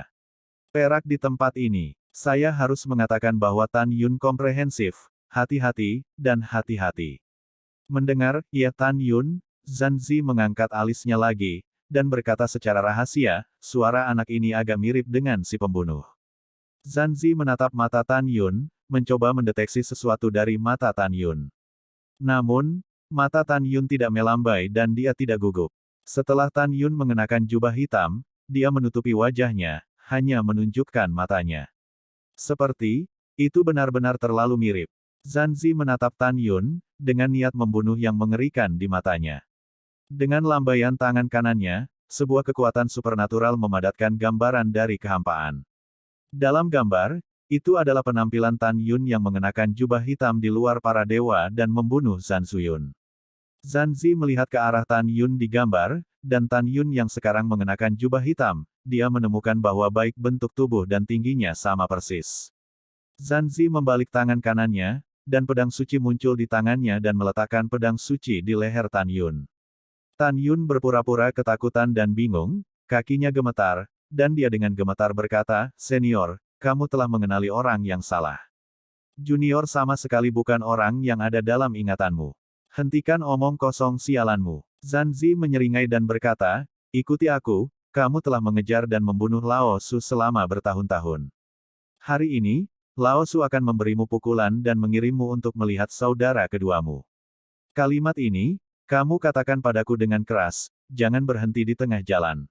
perak di tempat ini. Saya harus mengatakan bahwa Tan Yun komprehensif, hati-hati, dan hati-hati. Mendengar, ya Tan Yun, Zanzi mengangkat alisnya lagi, dan berkata secara rahasia, suara anak ini agak mirip dengan si pembunuh. Zanzi menatap mata Tan Yun, mencoba mendeteksi sesuatu dari mata Tan Yun. Namun, mata Tan Yun tidak melambai dan dia tidak gugup. Setelah Tan Yun mengenakan jubah hitam, dia menutupi wajahnya, hanya menunjukkan matanya. Seperti, itu benar-benar terlalu mirip. Zanzi menatap Tan Yun, dengan niat membunuh yang mengerikan di matanya. Dengan lambaian tangan kanannya, sebuah kekuatan supernatural memadatkan gambaran dari kehampaan. Dalam gambar, itu adalah penampilan Tan Yun yang mengenakan jubah hitam di luar para dewa dan membunuh Zhan Zuyun. Zanzi melihat ke arah Tan Yun di gambar, dan Tan Yun yang sekarang mengenakan jubah hitam, dia menemukan bahwa baik bentuk tubuh dan tingginya sama persis. Zanzi membalik tangan kanannya, dan pedang suci muncul di tangannya dan meletakkan pedang suci di leher Tan Yun. Tan Yun berpura-pura ketakutan dan bingung, kakinya gemetar, dan dia dengan gemetar berkata, Senior, kamu telah mengenali orang yang salah. Junior sama sekali bukan orang yang ada dalam ingatanmu. Hentikan omong kosong sialanmu. Zanzi menyeringai dan berkata, ikuti aku, kamu telah mengejar dan membunuh Lao Su selama bertahun-tahun. Hari ini, Lao Su akan memberimu pukulan dan mengirimmu untuk melihat saudara keduamu. Kalimat ini, kamu katakan padaku dengan keras, jangan berhenti di tengah jalan.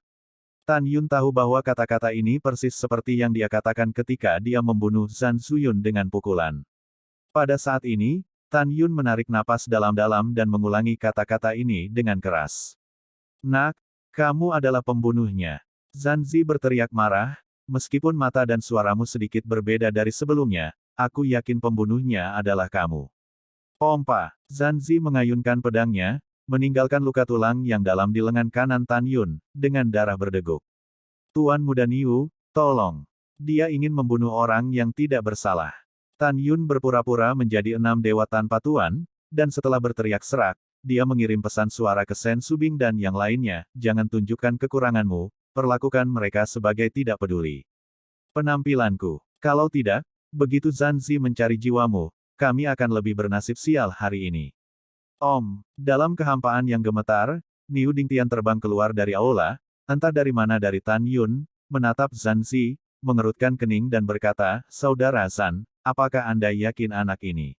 Tan Yun tahu bahwa kata-kata ini persis seperti yang dia katakan ketika dia membunuh Zhan Zuyun dengan pukulan. Pada saat ini, Tan Yun menarik napas dalam-dalam dan mengulangi kata-kata ini dengan keras. Nak, kamu adalah pembunuhnya. Zanzi berteriak marah, meskipun mata dan suaramu sedikit berbeda dari sebelumnya, aku yakin pembunuhnya adalah kamu. Pompa, Zanzi mengayunkan pedangnya, meninggalkan luka tulang yang dalam di lengan kanan Tan Yun, dengan darah berdeguk. Tuan Muda Niu, tolong. Dia ingin membunuh orang yang tidak bersalah. Tan Yun berpura-pura menjadi 6 dewa tanpa tuan, dan setelah berteriak serak, dia mengirim pesan suara ke Sen Subing dan yang lainnya, jangan tunjukkan kekuranganmu, perlakukan mereka sebagai tidak peduli. Penampilanku. Kalau tidak, begitu Zanzi mencari jiwamu, kami akan lebih bernasib sial hari ini. Dalam kehampaan yang gemetar, Niu Dingtian terbang keluar dari aula, entah dari mana dari Tan Yun, menatap Zanzi, mengerutkan kening dan berkata, Saudara Zhan, apakah Anda yakin anak ini?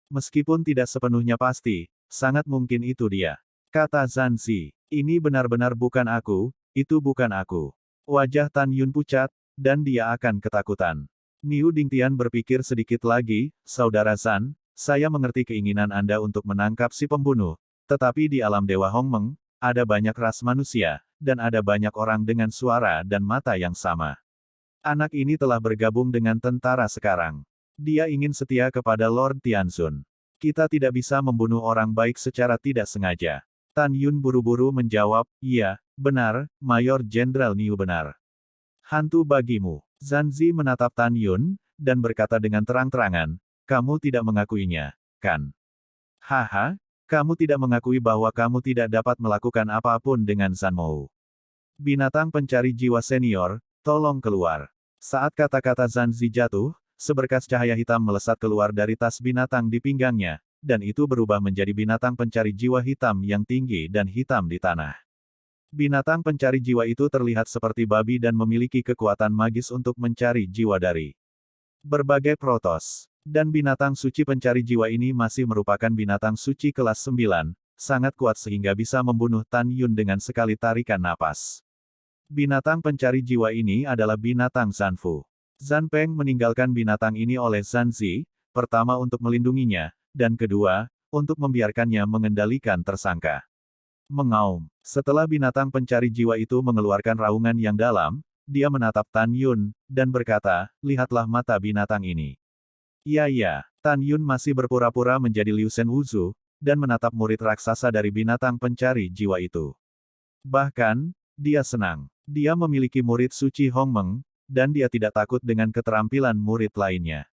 Meskipun tidak sepenuhnya pasti, sangat mungkin itu dia, kata Zanzi. Ini benar-benar bukan aku, itu bukan aku. Wajah Tan Yun pucat, dan dia akan ketakutan. Niu Dingtian berpikir sedikit lagi, Saudara Zan, saya mengerti keinginan Anda untuk menangkap si pembunuh, tetapi di alam Dewa Hongmeng, ada banyak ras manusia, dan ada banyak orang dengan suara dan mata yang sama. Anak ini telah bergabung dengan tentara sekarang. Dia ingin setia kepada Lord Tianzun. Kita tidak bisa membunuh orang baik secara tidak sengaja. Tan Yun buru-buru menjawab, iya, benar, Mayor Jenderal Niu benar. Hantu bagimu. Zanzi menatap Tan Yun, dan berkata dengan terang-terangan, kamu tidak mengakuinya, kan? Haha, kamu tidak mengakui bahwa kamu tidak dapat melakukan apapun dengan Zanmou. Binatang pencari jiwa senior, tolong keluar. Saat kata-kata Zanzi jatuh, seberkas cahaya hitam melesat keluar dari tas binatang di pinggangnya, dan itu berubah menjadi binatang pencari jiwa hitam yang tinggi dan hitam di tanah. Binatang pencari jiwa itu terlihat seperti babi dan memiliki kekuatan magis untuk mencari jiwa dari berbagai protos. Dan binatang suci pencari jiwa ini masih merupakan binatang suci kelas 9, sangat kuat sehingga bisa membunuh Tan Yun dengan sekali tarikan napas. Binatang pencari jiwa ini adalah binatang Zanfu. Zan Peng meninggalkan binatang ini oleh Zanzi, pertama untuk melindunginya, dan kedua, untuk membiarkannya mengendalikan tersangka. Mengaum. Setelah binatang pencari jiwa itu mengeluarkan raungan yang dalam, dia menatap Tan Yun, dan berkata, lihatlah mata binatang ini. Iya, Tan Yun masih berpura-pura menjadi Liu Shen Wuzu, dan menatap murid raksasa dari binatang pencari jiwa itu. Bahkan, dia senang. Dia memiliki murid suci Hongmeng, dan dia tidak takut dengan keterampilan murid lainnya.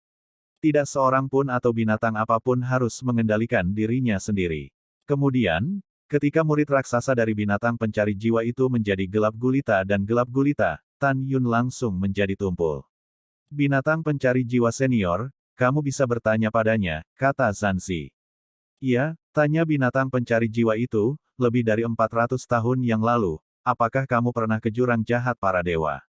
Tidak seorang pun atau binatang apapun harus mengendalikan dirinya sendiri. Kemudian, ketika murid raksasa dari binatang pencari jiwa itu menjadi gelap gulita dan gelap gulita, Tan Yun langsung menjadi tumpul. Binatang pencari jiwa senior, kamu bisa bertanya padanya, kata Zanzi. Iya, tanya binatang pencari jiwa itu, lebih dari 400 tahun yang lalu, apakah kamu pernah ke jurang jahat para dewa?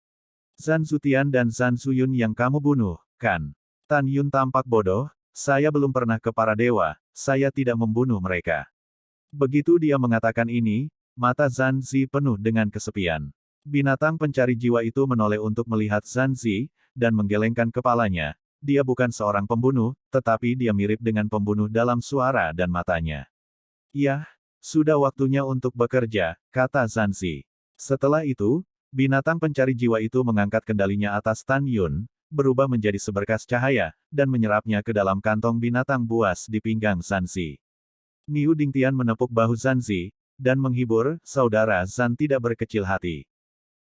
Zan Zutian dan Zan Zuyun yang kamu bunuh, kan? Tan Yun tampak bodoh, saya belum pernah ke para dewa, saya tidak membunuh mereka. Begitu dia mengatakan ini, mata Zanzi penuh dengan kesepian. Binatang pencari jiwa itu menoleh untuk melihat Zanzi, dan menggelengkan kepalanya. Dia bukan seorang pembunuh, tetapi dia mirip dengan pembunuh dalam suara dan matanya. Yah, sudah waktunya untuk bekerja, kata Zanzi. Setelah itu, binatang pencari jiwa itu mengangkat kendalinya atas Tan Yun, berubah menjadi seberkas cahaya, dan menyerapnya ke dalam kantong binatang buas di pinggang Zanzi. Niu Dingtian menepuk bahu Zanzi, dan menghibur, saudara Zan tidak berkecil hati.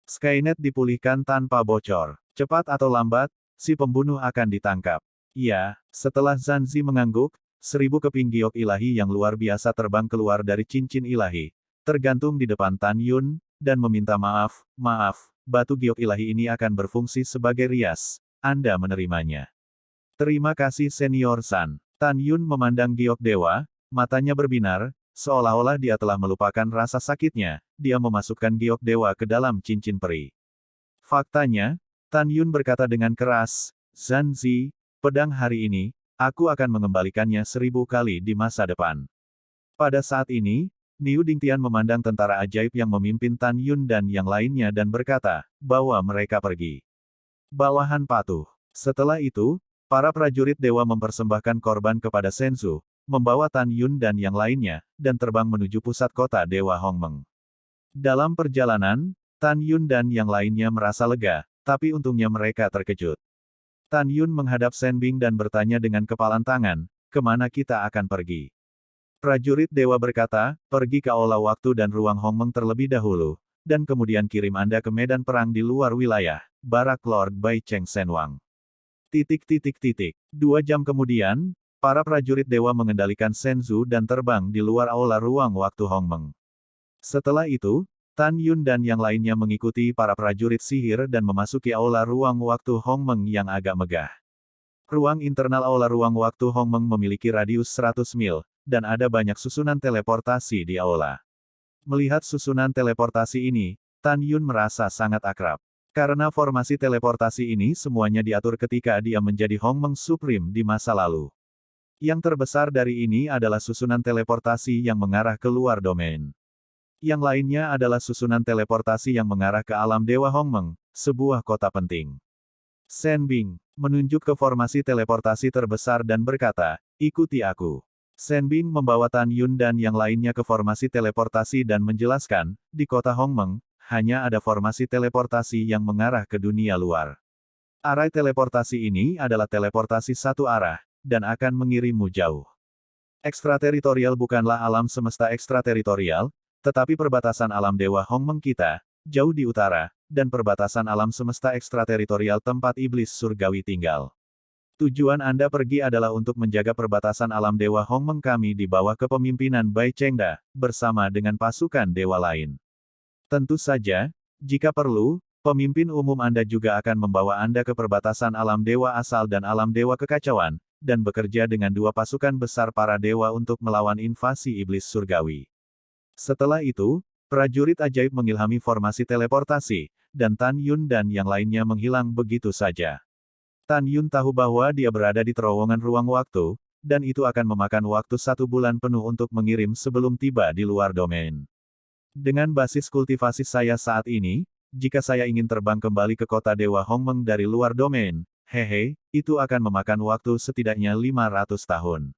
Skynet dipulihkan tanpa bocor. Cepat atau lambat, si pembunuh akan ditangkap. Iya, setelah Zanzi mengangguk, 1000 keping giok ilahi yang luar biasa terbang keluar dari cincin ilahi, tergantung di depan Tan Yun, dan meminta maaf, batu giok ilahi ini akan berfungsi sebagai rias. Anda menerimanya. Terima kasih Senior San. Tan Yun memandang giok dewa, matanya berbinar, seolah-olah dia telah melupakan rasa sakitnya, dia memasukkan giok dewa ke dalam cincin peri. Faktanya, Tan Yun berkata dengan keras, Zanzi, pedang hari ini, aku akan mengembalikannya 1000 kali di masa depan. Pada saat ini, Niu Dingtian memandang tentara ajaib yang memimpin Tan Yun dan yang lainnya dan berkata, bahwa mereka pergi. Bawahan patuh. Setelah itu, para prajurit dewa mempersembahkan korban kepada Senzu, membawa Tan Yun dan yang lainnya, dan terbang menuju pusat kota Dewa Hongmeng. Dalam perjalanan, Tan Yun dan yang lainnya merasa lega, tapi untungnya mereka terkejut. Tan Yun menghadap Shen Bing dan bertanya dengan kepalan tangan, kemana kita akan pergi? Prajurit dewa berkata, pergi ke aula waktu dan ruang Hongmeng terlebih dahulu, dan kemudian kirim Anda ke medan perang di luar wilayah, barak Lord Bai Cheng Senwang. 2 jam kemudian, para prajurit dewa mengendalikan Senzu dan terbang di luar aula ruang waktu Hongmeng. Setelah itu, Tan Yun dan yang lainnya mengikuti para prajurit sihir dan memasuki aula ruang waktu Hongmeng yang agak megah. Ruang internal aula ruang waktu Hongmeng memiliki radius 100 mil, dan ada banyak susunan teleportasi di aula. Melihat susunan teleportasi ini, Tan Yun merasa sangat akrab. Karena formasi teleportasi ini semuanya diatur ketika dia menjadi Hongmeng Supreme di masa lalu. Yang terbesar dari ini adalah susunan teleportasi yang mengarah ke luar domain. Yang lainnya adalah susunan teleportasi yang mengarah ke alam Dewa Hongmeng, sebuah kota penting. Shen Bing menunjuk ke formasi teleportasi terbesar dan berkata, ikuti aku. Shen Bing membawa Tan Yun dan yang lainnya ke formasi teleportasi dan menjelaskan, di kota Hongmeng, hanya ada formasi teleportasi yang mengarah ke dunia luar. Arai teleportasi ini adalah teleportasi satu arah, dan akan mengirimmu jauh. Ekstrateritorial bukanlah alam semesta ekstrateritorial, tetapi perbatasan alam Dewa Hongmeng kita, jauh di utara, dan perbatasan alam semesta ekstrateritorial tempat iblis surgawi tinggal. Tujuan Anda pergi adalah untuk menjaga perbatasan alam Dewa Hongmeng kami di bawah kepemimpinan Bai Chengda, bersama dengan pasukan dewa lain. Tentu saja, jika perlu, pemimpin umum Anda juga akan membawa Anda ke perbatasan alam dewa asal dan alam dewa kekacauan, dan bekerja dengan dua pasukan besar para dewa untuk melawan invasi iblis surgawi. Setelah itu, prajurit ajaib mengilhami formasi teleportasi, dan Tan Yun dan yang lainnya menghilang begitu saja. Tan Yun tahu bahwa dia berada di terowongan ruang waktu, dan itu akan memakan waktu 1 bulan penuh untuk mengirim sebelum tiba di luar domain. Dengan basis kultivasi saya saat ini, jika saya ingin terbang kembali ke kota Dewa Hongmeng dari luar domain, itu akan memakan waktu setidaknya 500 tahun.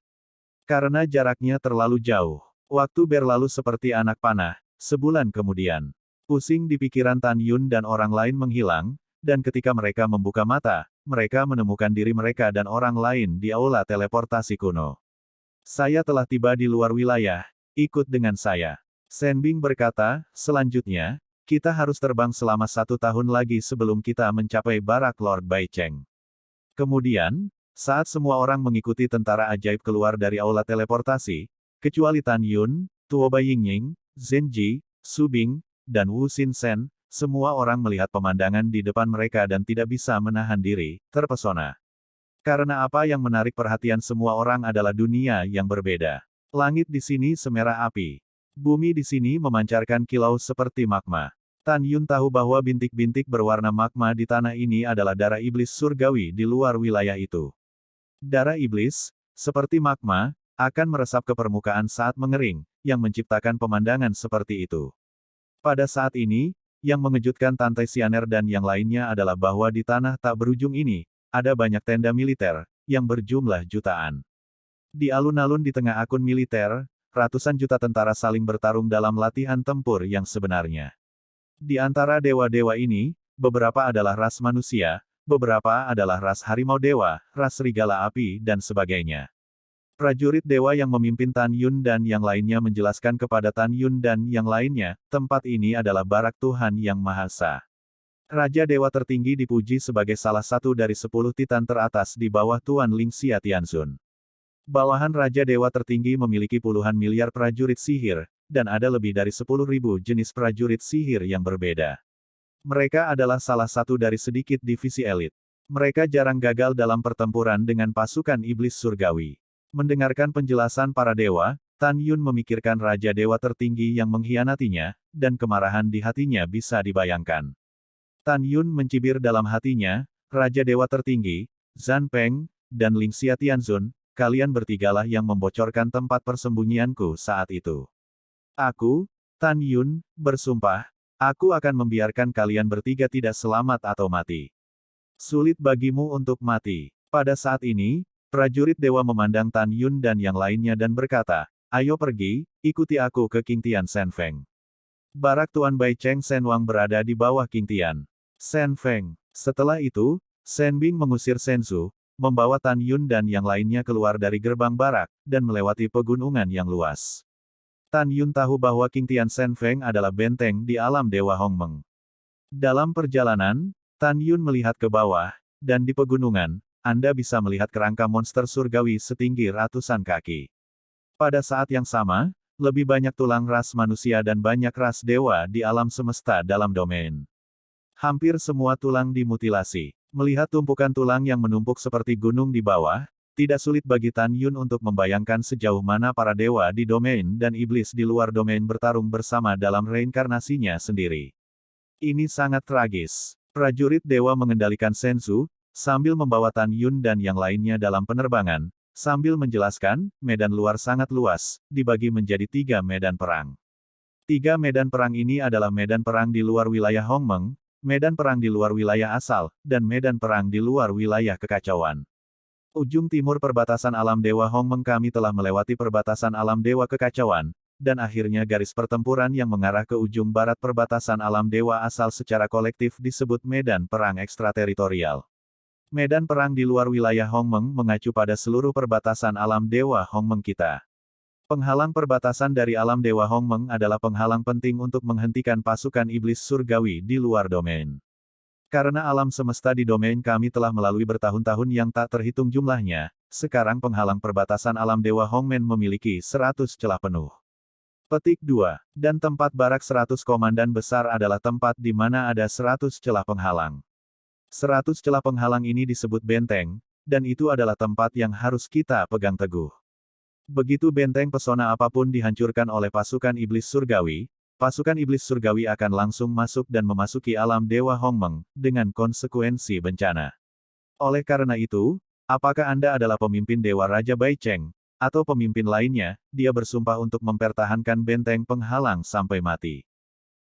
Karena jaraknya terlalu jauh, waktu berlalu seperti anak panah, sebulan kemudian. Pusing di pikiran Tan Yun dan orang lain menghilang, dan ketika mereka membuka mata, mereka menemukan diri mereka dan orang lain di aula teleportasi kuno. Saya telah tiba di luar wilayah, ikut dengan saya. Shen Bing berkata, selanjutnya, kita harus terbang selama 1 tahun lagi sebelum kita mencapai barak Lord Bai Cheng. Kemudian, saat semua orang mengikuti tentara ajaib keluar dari aula teleportasi, kecuali Tan Yun, Tuo Bai Yingying, Zhen Ji, Su Bing, dan Wu Xin Shen, semua orang melihat pemandangan di depan mereka dan tidak bisa menahan diri, terpesona. Karena apa yang menarik perhatian semua orang adalah dunia yang berbeda. Langit di sini semerah api. Bumi di sini memancarkan kilau seperti magma. Tan Yun tahu bahwa bintik-bintik berwarna magma di tanah ini adalah darah iblis surgawi di luar wilayah itu. Darah iblis, seperti magma, akan meresap ke permukaan saat mengering, yang menciptakan pemandangan seperti itu. Pada saat ini, yang mengejutkan Tante Xianer dan yang lainnya adalah bahwa di tanah tak berujung ini, ada banyak tenda militer, yang berjumlah jutaan. Di alun-alun di tengah akun militer, ratusan juta tentara saling bertarung dalam latihan tempur yang sebenarnya. Di antara dewa-dewa ini, beberapa adalah ras manusia, beberapa adalah ras harimau dewa, ras serigala api, dan sebagainya. Prajurit dewa yang memimpin Tan Yun dan yang lainnya menjelaskan kepada Tan Yun dan yang lainnya, tempat ini adalah barak Tuhan Yang Maha Esa. Raja Dewa tertinggi dipuji sebagai salah satu dari 10 titan teratas di bawah Tuan Ling Xia Tianzun. Bawahan Raja Dewa tertinggi memiliki puluhan miliar prajurit sihir, dan ada lebih dari 10.000 jenis prajurit sihir yang berbeda. Mereka adalah salah satu dari sedikit divisi elit. Mereka jarang gagal dalam pertempuran dengan pasukan iblis surgawi. Mendengarkan penjelasan para dewa, Tan Yun memikirkan Raja Dewa tertinggi yang mengkhianatinya, dan kemarahan di hatinya bisa dibayangkan. Tan Yun mencibir dalam hatinya, Raja Dewa tertinggi, Zhan Peng, dan Ling Xia Tianzun, kalian bertigalah yang membocorkan tempat persembunyianku saat itu. Aku, Tan Yun, bersumpah, aku akan membiarkan kalian bertiga tidak selamat atau mati. Sulit bagimu untuk mati. Pada saat ini, prajurit dewa memandang Tan Yun dan yang lainnya dan berkata, ayo pergi, ikuti aku ke King Tian Shen Feng. Barak Tuan Bai Cheng Shen Wang berada di bawah King Tian Shen Feng. Setelah itu, Shen Bing mengusir Shen Zhu, membawa Tan Yun dan yang lainnya keluar dari gerbang barak, dan melewati pegunungan yang luas. Tan Yun tahu bahwa King Tian Shen Feng adalah benteng di alam Dewa Hongmeng. Dalam perjalanan, Tan Yun melihat ke bawah, dan di pegunungan, Anda bisa melihat kerangka monster surgawi setinggi ratusan kaki. Pada saat yang sama, lebih banyak tulang ras manusia dan banyak ras dewa di alam semesta dalam domain. Hampir semua tulang dimutilasi. Melihat tumpukan tulang yang menumpuk seperti gunung di bawah, tidak sulit bagi Tan Yun untuk membayangkan sejauh mana para dewa di domain dan iblis di luar domain bertarung bersama dalam reinkarnasinya sendiri. Ini sangat tragis. Prajurit dewa mengendalikan Shen Zhu, sambil membawa Tan Yun dan yang lainnya dalam penerbangan, sambil menjelaskan, medan luar sangat luas, dibagi menjadi 3 medan perang. Tiga medan perang ini adalah medan perang di luar wilayah Hongmeng, medan perang di luar wilayah asal, dan medan perang di luar wilayah kekacauan. Ujung timur perbatasan alam dewa Hongmeng kami telah melewati perbatasan alam dewa kekacauan, dan akhirnya garis pertempuran yang mengarah ke ujung barat perbatasan alam dewa asal secara kolektif disebut medan perang ekstrateritorial. Medan perang di luar wilayah Hongmeng mengacu pada seluruh perbatasan alam dewa Hongmeng kita. Penghalang perbatasan dari alam dewa Hongmeng adalah penghalang penting untuk menghentikan pasukan iblis surgawi di luar domain. Karena alam semesta di domain kami telah melalui bertahun-tahun yang tak terhitung jumlahnya, sekarang penghalang perbatasan alam dewa Hongmen memiliki 100 celah penuh. Petik 2. Dan tempat barak 100 komandan besar adalah tempat di mana ada 100 celah penghalang. 100 celah penghalang ini disebut benteng, dan itu adalah tempat yang harus kita pegang teguh. Begitu benteng pesona apapun dihancurkan oleh pasukan iblis surgawi, pasukan iblis surgawi akan langsung masuk dan memasuki alam dewa Hongmeng, dengan konsekuensi bencana. Oleh karena itu, apakah Anda adalah pemimpin Dewa Raja Baicheng, atau pemimpin lainnya, dia bersumpah untuk mempertahankan benteng penghalang sampai mati.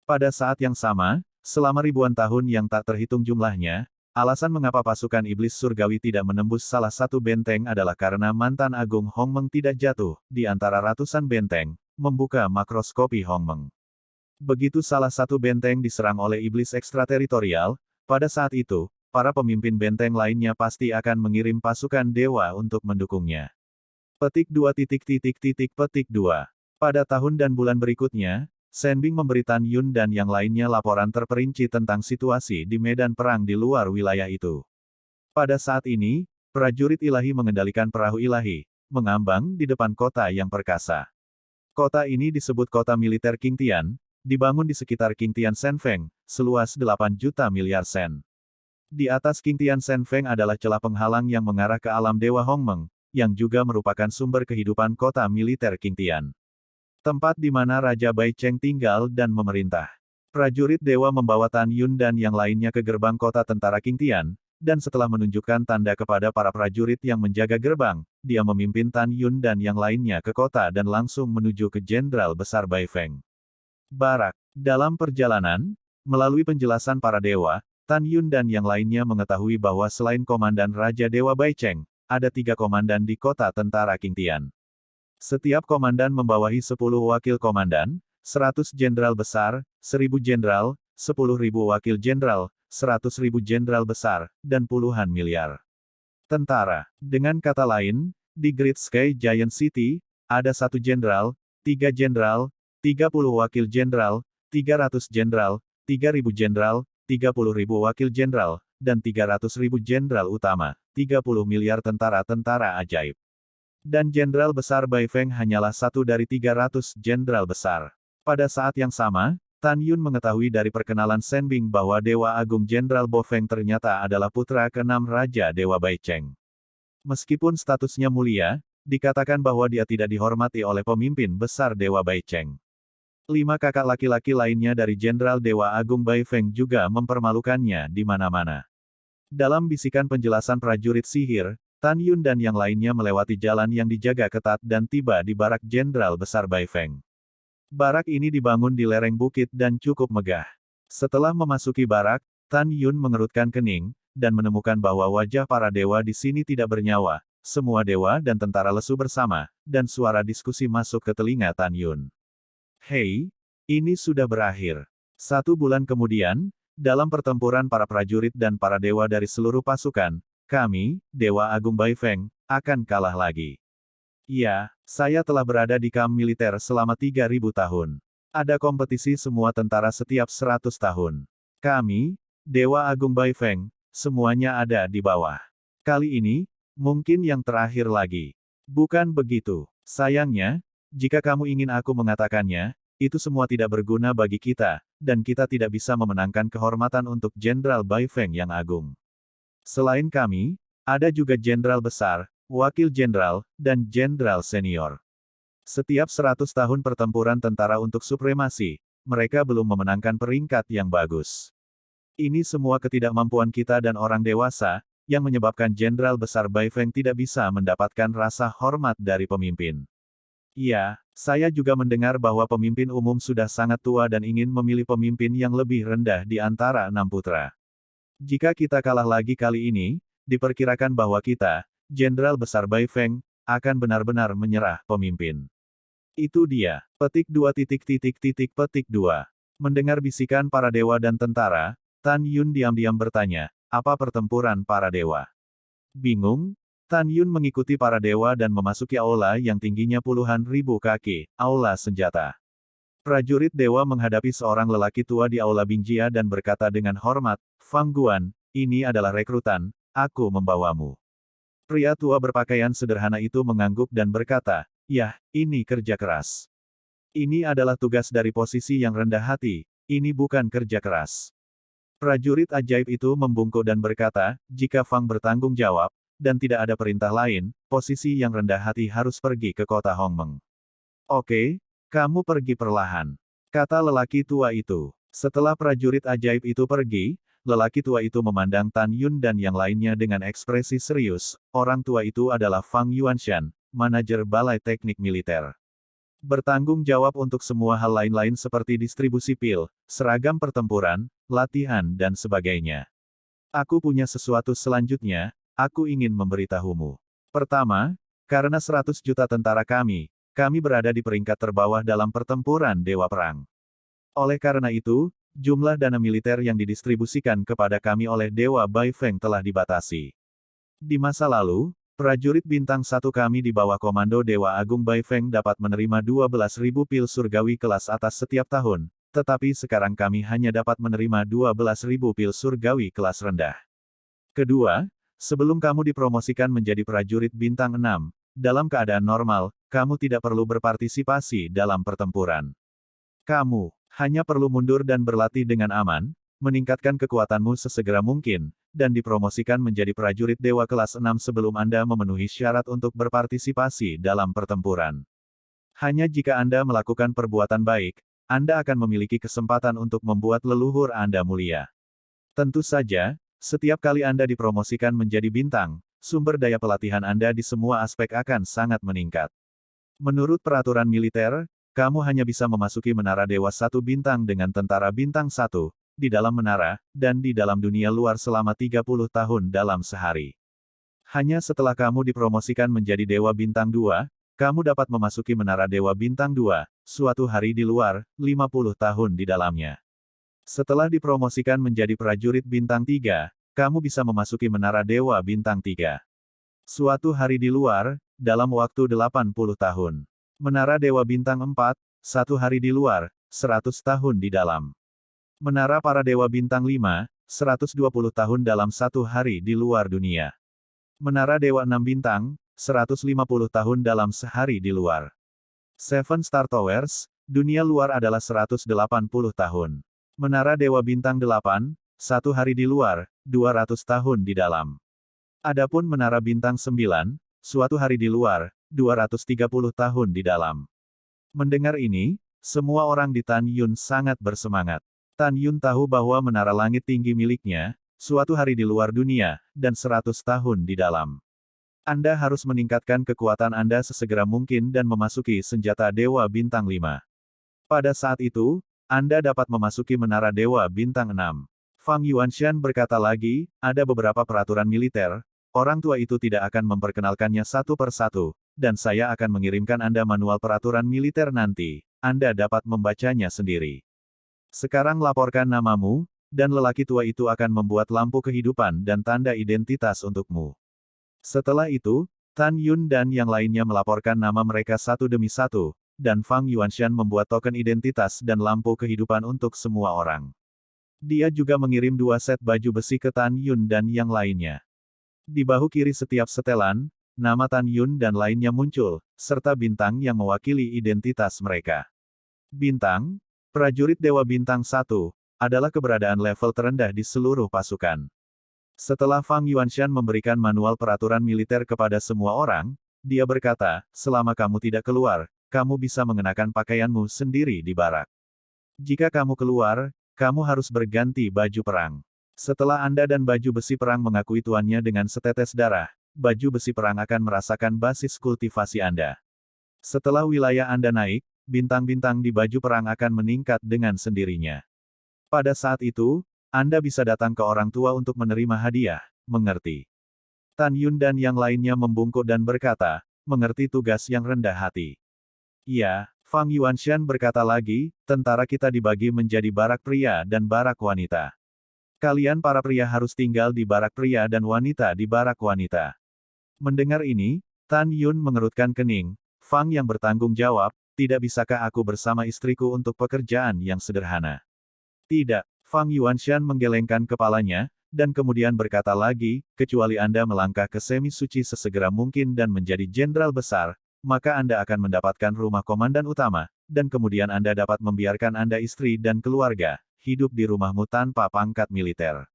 Pada saat yang sama, selama ribuan tahun yang tak terhitung jumlahnya, alasan mengapa pasukan iblis surgawi tidak menembus salah satu benteng adalah karena mantan agung Hongmeng tidak jatuh, di antara ratusan benteng, membuka makroskopi Hongmeng. Begitu salah satu benteng diserang oleh iblis ekstrateritorial, pada saat itu, para pemimpin benteng lainnya pasti akan mengirim pasukan dewa untuk mendukungnya. Petik 2. Petik 2. Pada tahun dan bulan berikutnya, Shenbing memberi Tan Yun dan yang lainnya laporan terperinci tentang situasi di medan perang di luar wilayah itu. Pada saat ini, prajurit ilahi mengendalikan perahu ilahi, mengambang di depan kota yang perkasa. Kota ini disebut kota militer Qingtian, dibangun di sekitar Qingtian Shenfeng, seluas 8 juta miliar sen. Di atas Qingtian Shenfeng adalah celah penghalang yang mengarah ke alam dewa Hongmeng, yang juga merupakan sumber kehidupan kota militer Qingtian. Tempat di mana Raja Baicheng tinggal dan memerintah. Prajurit dewa membawa Tan Yun dan yang lainnya ke gerbang kota tentara Qingtian, dan setelah menunjukkan tanda kepada para prajurit yang menjaga gerbang, dia memimpin Tan Yun dan yang lainnya ke kota dan langsung menuju ke Jenderal Besar Baifeng. Barak. Dalam perjalanan, melalui penjelasan para dewa, Tan Yun dan yang lainnya mengetahui bahwa selain Komandan Raja Dewa Baicheng, ada 3 komandan di kota tentara Qingtian. Setiap komandan membawahi 10 wakil komandan, 100 jenderal besar, 1000 jenderal, 10.000 wakil jenderal, 100.000 jenderal besar, dan puluhan miliar tentara. Dengan kata lain, di Great Sky Giant City, ada 1 jenderal, 3 jenderal, 30 wakil jenderal, 300 jenderal, 3.000 jenderal, 30.000 wakil jenderal, dan 300.000 jenderal utama, 30 miliar tentara-tentara ajaib. Dan Jenderal Besar Baifeng hanyalah satu dari 300 jenderal besar. Pada saat yang sama, Tan Yun mengetahui dari perkenalan Shenbing bahwa Dewa Agung Jenderal Bo Feng ternyata adalah putra ke-6 Raja Dewa Baicheng. Meskipun statusnya mulia, dikatakan bahwa dia tidak dihormati oleh pemimpin besar Dewa Baicheng. 5 kakak laki-laki lainnya dari Jenderal Dewa Agung Baifeng juga mempermalukannya di mana-mana. Dalam bisikan penjelasan prajurit sihir, Tan Yun dan yang lainnya melewati jalan yang dijaga ketat dan tiba di barak Jenderal Besar Baifeng. Barak ini dibangun di lereng bukit dan cukup megah. Setelah memasuki barak, Tan Yun mengerutkan kening, dan menemukan bahwa wajah para dewa di sini tidak bernyawa, semua dewa dan tentara lesu bersama, dan suara diskusi masuk ke telinga Tan Yun. Hei, ini sudah berakhir. 1 bulan kemudian, dalam pertempuran para prajurit dan para dewa dari seluruh pasukan, kami, Dewa Agung Baifeng, akan kalah lagi. Ya, saya telah berada di kamp militer selama 3.000 tahun. Ada kompetisi semua tentara setiap 100 tahun. Kami, Dewa Agung Baifeng, semuanya ada di bawah. Kali ini, mungkin yang terakhir lagi. Bukan begitu. Sayangnya, jika kamu ingin aku mengatakannya, itu semua tidak berguna bagi kita, dan kita tidak bisa memenangkan kehormatan untuk Jenderal Baifeng yang agung. Selain kami, ada juga jenderal besar, wakil jenderal, dan jenderal senior. Setiap 100 tahun pertempuran tentara untuk supremasi, mereka belum memenangkan peringkat yang bagus. Ini semua ketidakmampuan kita dan orang dewasa, yang menyebabkan Jenderal Besar Baifeng tidak bisa mendapatkan rasa hormat dari pemimpin. Ya, Saya juga mendengar bahwa pemimpin umum sudah sangat tua dan ingin memilih pemimpin yang lebih rendah di antara 6 putra. Jika kita kalah lagi kali ini, diperkirakan bahwa kita, Jenderal Besar Bai Feng, akan benar-benar menyerah pemimpin. Itu dia. Petik 2. Mendengar bisikan para dewa dan tentara, Tan Yun diam-diam bertanya, apa pertempuran para dewa? Bingung, Tan Yun mengikuti para dewa dan memasuki aula yang tingginya puluhan ribu kaki, aula senjata. Prajurit dewa menghadapi seorang lelaki tua di aula Bingjia dan berkata dengan hormat, Fang Guan, ini adalah rekrutan, aku membawamu. Pria tua berpakaian sederhana itu mengangguk dan berkata, yah, ini kerja keras. Ini adalah tugas dari posisi yang rendah hati, ini bukan kerja keras. Prajurit ajaib itu membungkuk dan berkata, jika Fang bertanggung jawab, dan tidak ada perintah lain, posisi yang rendah hati harus pergi ke kota Hongmeng. Oke, kamu pergi perlahan, kata lelaki tua itu. Setelah prajurit ajaib itu pergi, lelaki tua itu memandang Tan Yun dan yang lainnya dengan ekspresi serius. Orang tua itu adalah Fang Yuanshan, manajer Balai Teknik Militer. Bertanggung jawab untuk semua hal lain-lain seperti distribusi pil, seragam pertempuran, latihan dan sebagainya. Aku punya sesuatu selanjutnya, aku ingin memberitahumu. Pertama, karena 100 juta tentara kami berada di peringkat terbawah dalam pertempuran Dewa Perang. Oleh karena itu, jumlah dana militer yang didistribusikan kepada kami oleh Dewa Bai Feng telah dibatasi. Di masa lalu, prajurit bintang 1 kami di bawah komando Dewa Agung Bai Feng dapat menerima 12.000 pil surgawi kelas atas setiap tahun, tetapi sekarang kami hanya dapat menerima 12.000 pil surgawi kelas rendah. Kedua, sebelum kamu dipromosikan menjadi prajurit bintang 6, dalam keadaan normal, kamu tidak perlu berpartisipasi dalam pertempuran. Kamu hanya perlu mundur dan berlatih dengan aman, meningkatkan kekuatanmu sesegera mungkin, dan dipromosikan menjadi prajurit dewa kelas 6 sebelum Anda memenuhi syarat untuk berpartisipasi dalam pertempuran. Hanya jika Anda melakukan perbuatan baik, Anda akan memiliki kesempatan untuk membuat leluhur Anda mulia. Tentu saja, setiap kali Anda dipromosikan menjadi bintang, sumber daya pelatihan Anda di semua aspek akan sangat meningkat. Menurut peraturan militer, kamu hanya bisa memasuki menara Dewa 1 bintang dengan tentara bintang 1, di dalam menara, dan di dalam dunia luar selama 30 tahun dalam sehari. Hanya setelah kamu dipromosikan menjadi Dewa Bintang 2, kamu dapat memasuki menara Dewa Bintang 2, suatu hari di luar, 50 tahun di dalamnya. Setelah dipromosikan menjadi prajurit bintang 3, kamu bisa memasuki menara Dewa Bintang 3. Suatu hari di luar, dalam waktu 80 tahun. Menara Dewa Bintang 4, satu hari di luar, 100 tahun di dalam. Menara para Dewa Bintang 5, 120 tahun dalam satu hari di luar dunia. Menara Dewa 6 Bintang, 150 tahun dalam sehari di luar. Seven Star Towers, dunia luar adalah 180 tahun. Menara Dewa Bintang 8, satu hari di luar, 200 tahun di dalam. Adapun Menara Bintang 9, suatu hari di luar, 230 tahun di dalam. Mendengar ini, semua orang di Tan Yun sangat bersemangat. Tan Yun tahu bahwa menara langit tinggi miliknya, suatu hari di luar dunia, dan 100 tahun di dalam. Anda harus meningkatkan kekuatan Anda sesegera mungkin dan memasuki senjata Dewa Bintang 5. Pada saat itu, Anda dapat memasuki menara Dewa Bintang 6. Fang Yuanshan berkata lagi, ada beberapa peraturan militer, orang tua itu tidak akan memperkenalkannya satu per satu, dan saya akan mengirimkan Anda manual peraturan militer nanti, Anda dapat membacanya sendiri. Sekarang laporkan namamu, dan lelaki tua itu akan membuat lampu kehidupan dan tanda identitas untukmu. Setelah itu, Tan Yun dan yang lainnya melaporkan nama mereka satu demi satu, dan Fang Yuanshan membuat token identitas dan lampu kehidupan untuk semua orang. Dia juga mengirim 2 set baju besi ke Tan Yun dan yang lainnya. Di bahu kiri setiap setelan, nama Tan Yun dan lainnya muncul, serta bintang yang mewakili identitas mereka. Bintang, prajurit Dewa Bintang 1, adalah keberadaan level terendah di seluruh pasukan. Setelah Fang Yuanshan memberikan manual peraturan militer kepada semua orang, dia berkata, selama kamu tidak keluar, kamu bisa mengenakan pakaianmu sendiri di barak. Jika kamu keluar, kamu harus berganti baju perang. Setelah Anda dan baju besi perang mengakui tuannya dengan setetes darah, baju besi perang akan merasakan basis kultivasi Anda. Setelah wilayah Anda naik, bintang-bintang di baju perang akan meningkat dengan sendirinya. Pada saat itu, Anda bisa datang ke orang tua untuk menerima hadiah, mengerti? Tan Yun dan yang lainnya membungkuk dan berkata, mengerti tugas yang rendah hati. Iya, Fang Yuanshan berkata lagi, tentara kita dibagi menjadi barak pria dan barak wanita. Kalian para pria harus tinggal di barak pria dan wanita di barak wanita. Mendengar ini, Tan Yun mengerutkan kening. Fang yang bertanggung jawab, tidak bisakah aku bersama istriku untuk pekerjaan yang sederhana? Tidak, Fang Yuanshan menggelengkan kepalanya, dan kemudian berkata lagi, kecuali Anda melangkah ke semi suci sesegera mungkin dan menjadi jenderal besar, maka Anda akan mendapatkan rumah komandan utama, dan kemudian Anda dapat membiarkan Anda istri dan keluarga, hidup di rumahmu tanpa pangkat militer.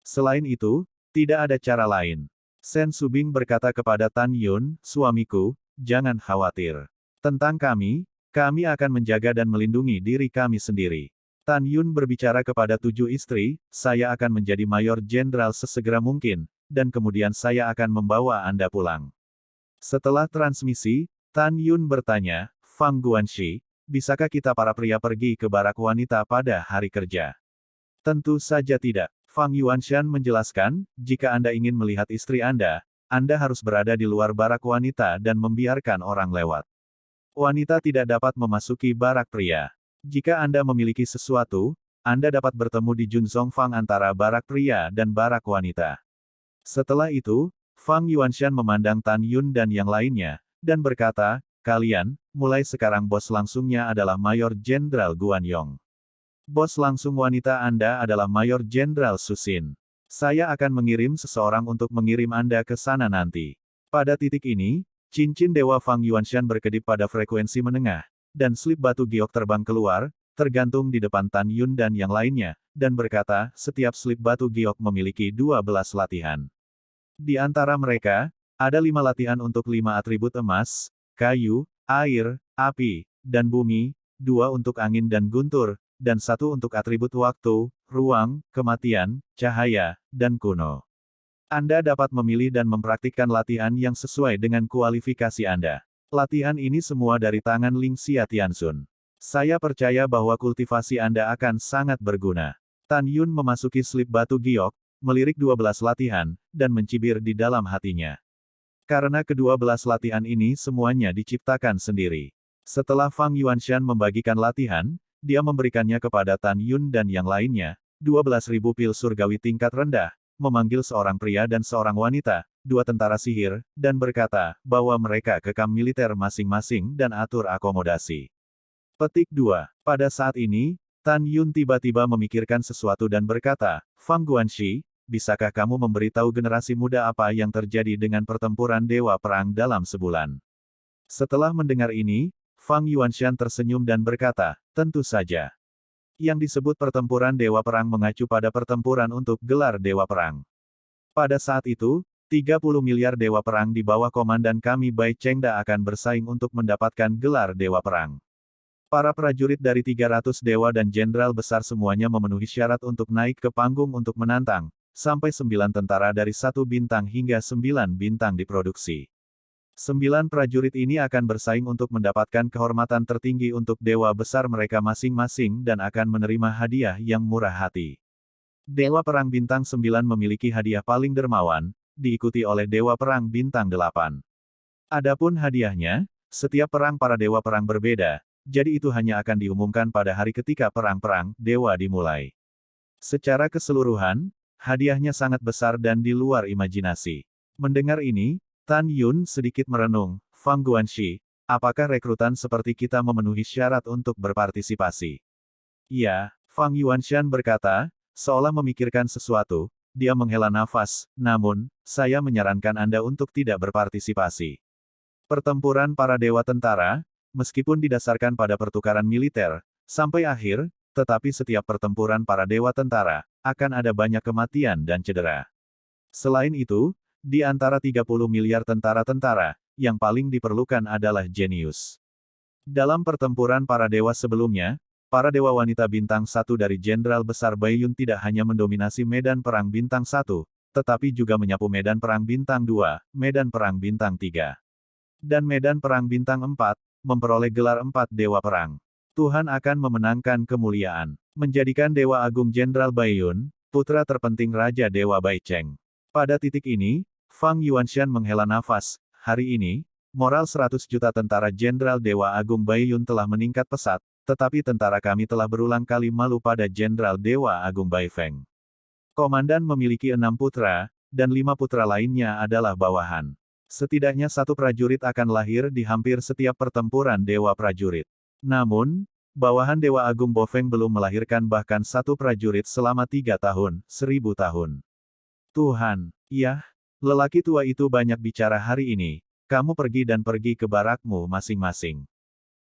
Selain itu, tidak ada cara lain. Sen Subing berkata kepada Tan Yun, suamiku, jangan khawatir. Tentang kami akan menjaga dan melindungi diri kami sendiri. Tan Yun berbicara kepada 7 istri, saya akan menjadi mayor jenderal sesegera mungkin, dan kemudian saya akan membawa Anda pulang. Setelah transmisi, Tan Yun bertanya, Fang Guanxi, bisakah kita para pria pergi ke barak wanita pada hari kerja? Tentu saja tidak. Fang Yuanshan menjelaskan, jika Anda ingin melihat istri Anda harus berada di luar barak wanita dan membiarkan orang lewat. Wanita tidak dapat memasuki barak pria. Jika Anda memiliki sesuatu, Anda dapat bertemu di Junzong Fang antara barak pria dan barak wanita. Setelah itu, Fang Yuanshan memandang Tan Yun dan yang lainnya, dan berkata, kalian, mulai sekarang bos langsungnya adalah Mayor Jenderal Guan Yong. Bos langsung wanita Anda adalah Mayor Jenderal Susin. Saya akan mengirim seseorang untuk mengirim Anda ke sana nanti. Pada titik ini, cincin Dewa Fang Yuanshan berkedip pada frekuensi menengah, dan slip batu giok terbang keluar, tergantung di depan Tan Yun dan yang lainnya, dan berkata, setiap slip batu giok memiliki 12 latihan. Di antara mereka, ada 5 latihan untuk 5 atribut emas, kayu, air, api, dan bumi, 2 untuk angin dan guntur, dan 1 untuk atribut waktu, ruang, kematian, cahaya, dan kuno. Anda dapat memilih dan mempraktikkan latihan yang sesuai dengan kualifikasi Anda. Latihan ini semua dari tangan Ling Xia Tianxun. Saya percaya bahwa kultivasi Anda akan sangat berguna. Tan Yun memasuki slip batu giok, melirik 12 latihan, dan mencibir di dalam hatinya. Karena ke-12 latihan ini semuanya diciptakan sendiri. Setelah Fang Yuanshan membagikan latihan, dia memberikannya kepada Tan Yun dan yang lainnya, 12.000 pil surgawi tingkat rendah, memanggil seorang pria dan seorang wanita, 2 tentara sihir, dan berkata, bahwa mereka ke kamp militer masing-masing dan atur akomodasi. Petik 2. Pada saat ini, Tan Yun tiba-tiba memikirkan sesuatu dan berkata, Fang Guanxi, bisakah kamu memberitahu generasi muda apa yang terjadi dengan pertempuran Dewa Perang dalam sebulan? Setelah mendengar ini, Fang Yuanshan tersenyum dan berkata, tentu saja. Yang disebut pertempuran Dewa Perang mengacu pada pertempuran untuk gelar Dewa Perang. Pada saat itu, 30 miliar Dewa Perang di bawah komandan kami Bai Chengda akan bersaing untuk mendapatkan gelar Dewa Perang. Para prajurit dari 300 dewa dan jenderal besar semuanya memenuhi syarat untuk naik ke panggung untuk menantang, sampai 9 tentara dari 1 bintang hingga 9 bintang diproduksi. 9 prajurit ini akan bersaing untuk mendapatkan kehormatan tertinggi untuk dewa besar mereka masing-masing dan akan menerima hadiah yang murah hati. Dewa Perang Bintang 9 memiliki hadiah paling dermawan, diikuti oleh Dewa Perang Bintang 8. Adapun hadiahnya, setiap perang para dewa perang berbeda, jadi itu hanya akan diumumkan pada hari ketika perang-perang dewa dimulai. Secara keseluruhan, hadiahnya sangat besar dan di luar imajinasi. Mendengar ini, Tan Yun sedikit merenung, Fang Guanxi, apakah rekrutan seperti kita memenuhi syarat untuk berpartisipasi? Iya, Fang Yuanshan berkata, seolah memikirkan sesuatu, dia menghela nafas, namun, saya menyarankan Anda untuk tidak berpartisipasi. Pertempuran para dewa tentara, meskipun didasarkan pada pertukaran militer, sampai akhir, tetapi setiap pertempuran para dewa tentara, akan ada banyak kematian dan cedera. Selain itu, di antara 30 miliar tentara-tentara, yang paling diperlukan adalah jenius. Dalam pertempuran para dewa sebelumnya, para dewa wanita bintang 1 dari Jenderal Besar Bai Yun tidak hanya mendominasi medan perang bintang 1, tetapi juga menyapu medan perang bintang 2, medan perang bintang 3. Dan medan perang bintang 4, memperoleh gelar 4 Dewa Perang. Tuhan akan memenangkan kemuliaan. Menjadikan Dewa Agung Jenderal Bai Yun, putra terpenting Raja Dewa Bai Cheng. Pada titik ini, Fang Yuanshan menghela nafas. Hari ini, moral 100 juta tentara Jenderal Dewa Agung Bai Yun telah meningkat pesat, tetapi tentara kami telah berulang kali malu pada Jenderal Dewa Agung Bai Feng. Komandan memiliki 6 putra, dan 5 putra lainnya adalah bawahan. Setidaknya 1 prajurit akan lahir di hampir setiap pertempuran Dewa Prajurit. Namun, bawahan Dewa Agung Bo Feng belum melahirkan bahkan 1 prajurit selama 3 tahun, 1000 tahun. Tuhan, ya, lelaki tua itu banyak bicara hari ini. Kamu pergi dan pergi ke barakmu masing-masing.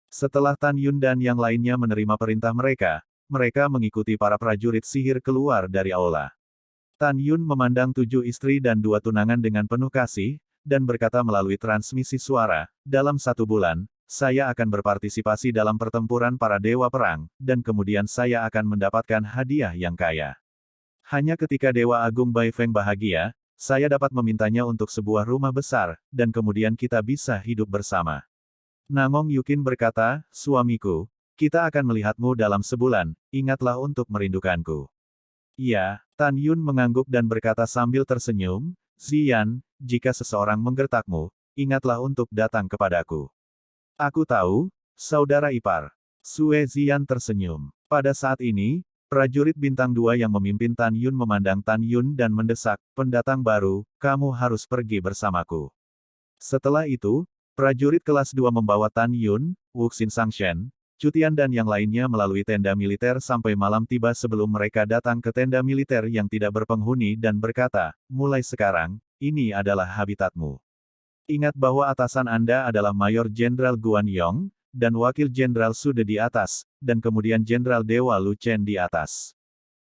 Setelah Tan Yun dan yang lainnya menerima perintah mereka mengikuti para prajurit sihir keluar dari aula. Tan Yun memandang 7 istri dan 2 tunangan dengan penuh kasih, dan berkata melalui transmisi suara, dalam 1 bulan, saya akan berpartisipasi dalam pertempuran para dewa perang, dan kemudian saya akan mendapatkan hadiah yang kaya. Hanya ketika Dewa Agung Bai Feng bahagia, saya dapat memintanya untuk sebuah rumah besar, dan kemudian kita bisa hidup bersama. Nangong Yukin berkata, suamiku, kita akan melihatmu dalam sebulan, ingatlah untuk merindukanku. Iya, Tan Yun mengangguk dan berkata sambil tersenyum, Ziyan, jika seseorang menggertakmu, ingatlah untuk datang kepadaku. Aku tahu, saudara ipar. Sue Ziyan tersenyum. Pada saat ini, prajurit bintang 2 yang memimpin Tan Yun memandang Tan Yun dan mendesak, pendatang baru, kamu harus pergi bersamaku. Setelah itu, prajurit kelas 2 membawa Tan Yun, Wuxin Sangshen, Cutian dan yang lainnya melalui tenda militer sampai malam tiba sebelum mereka datang ke tenda militer yang tidak berpenghuni dan berkata, mulai sekarang, ini adalah habitatmu. Ingat bahwa atasan Anda adalah Mayor Jenderal Guan Yong, dan Wakil Jenderal Sude di atas, dan kemudian Jenderal Dewa Lu Chen di atas.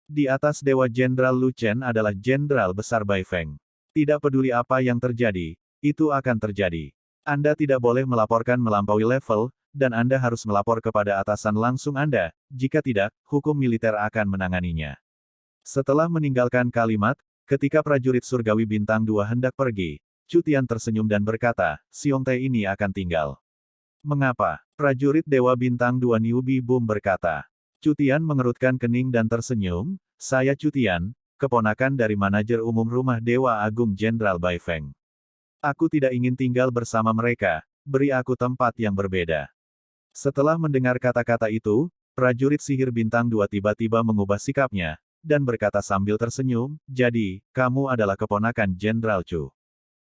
Di atas Dewa Jenderal Lu Chen adalah Jenderal Besar Bai Feng. Tidak peduli apa yang terjadi, itu akan terjadi. Anda tidak boleh melaporkan melampaui level, dan Anda harus melapor kepada atasan langsung Anda, jika tidak, hukum militer akan menanganinya. Setelah meninggalkan kalimat, ketika prajurit surgawi bintang 2 hendak pergi, Cutian tersenyum dan berkata, Siongtae ini akan tinggal. Mengapa? Prajurit Dewa Bintang 2 Niubi Boom berkata. Cutian mengerutkan kening dan tersenyum, saya Cutian, keponakan dari manajer umum rumah Dewa Agung Jenderal Bai Feng. Aku tidak ingin tinggal bersama mereka, beri aku tempat yang berbeda. Setelah mendengar kata-kata itu, prajurit sihir bintang 2 tiba-tiba mengubah sikapnya, dan berkata sambil tersenyum, jadi, kamu adalah keponakan Jenderal Chu.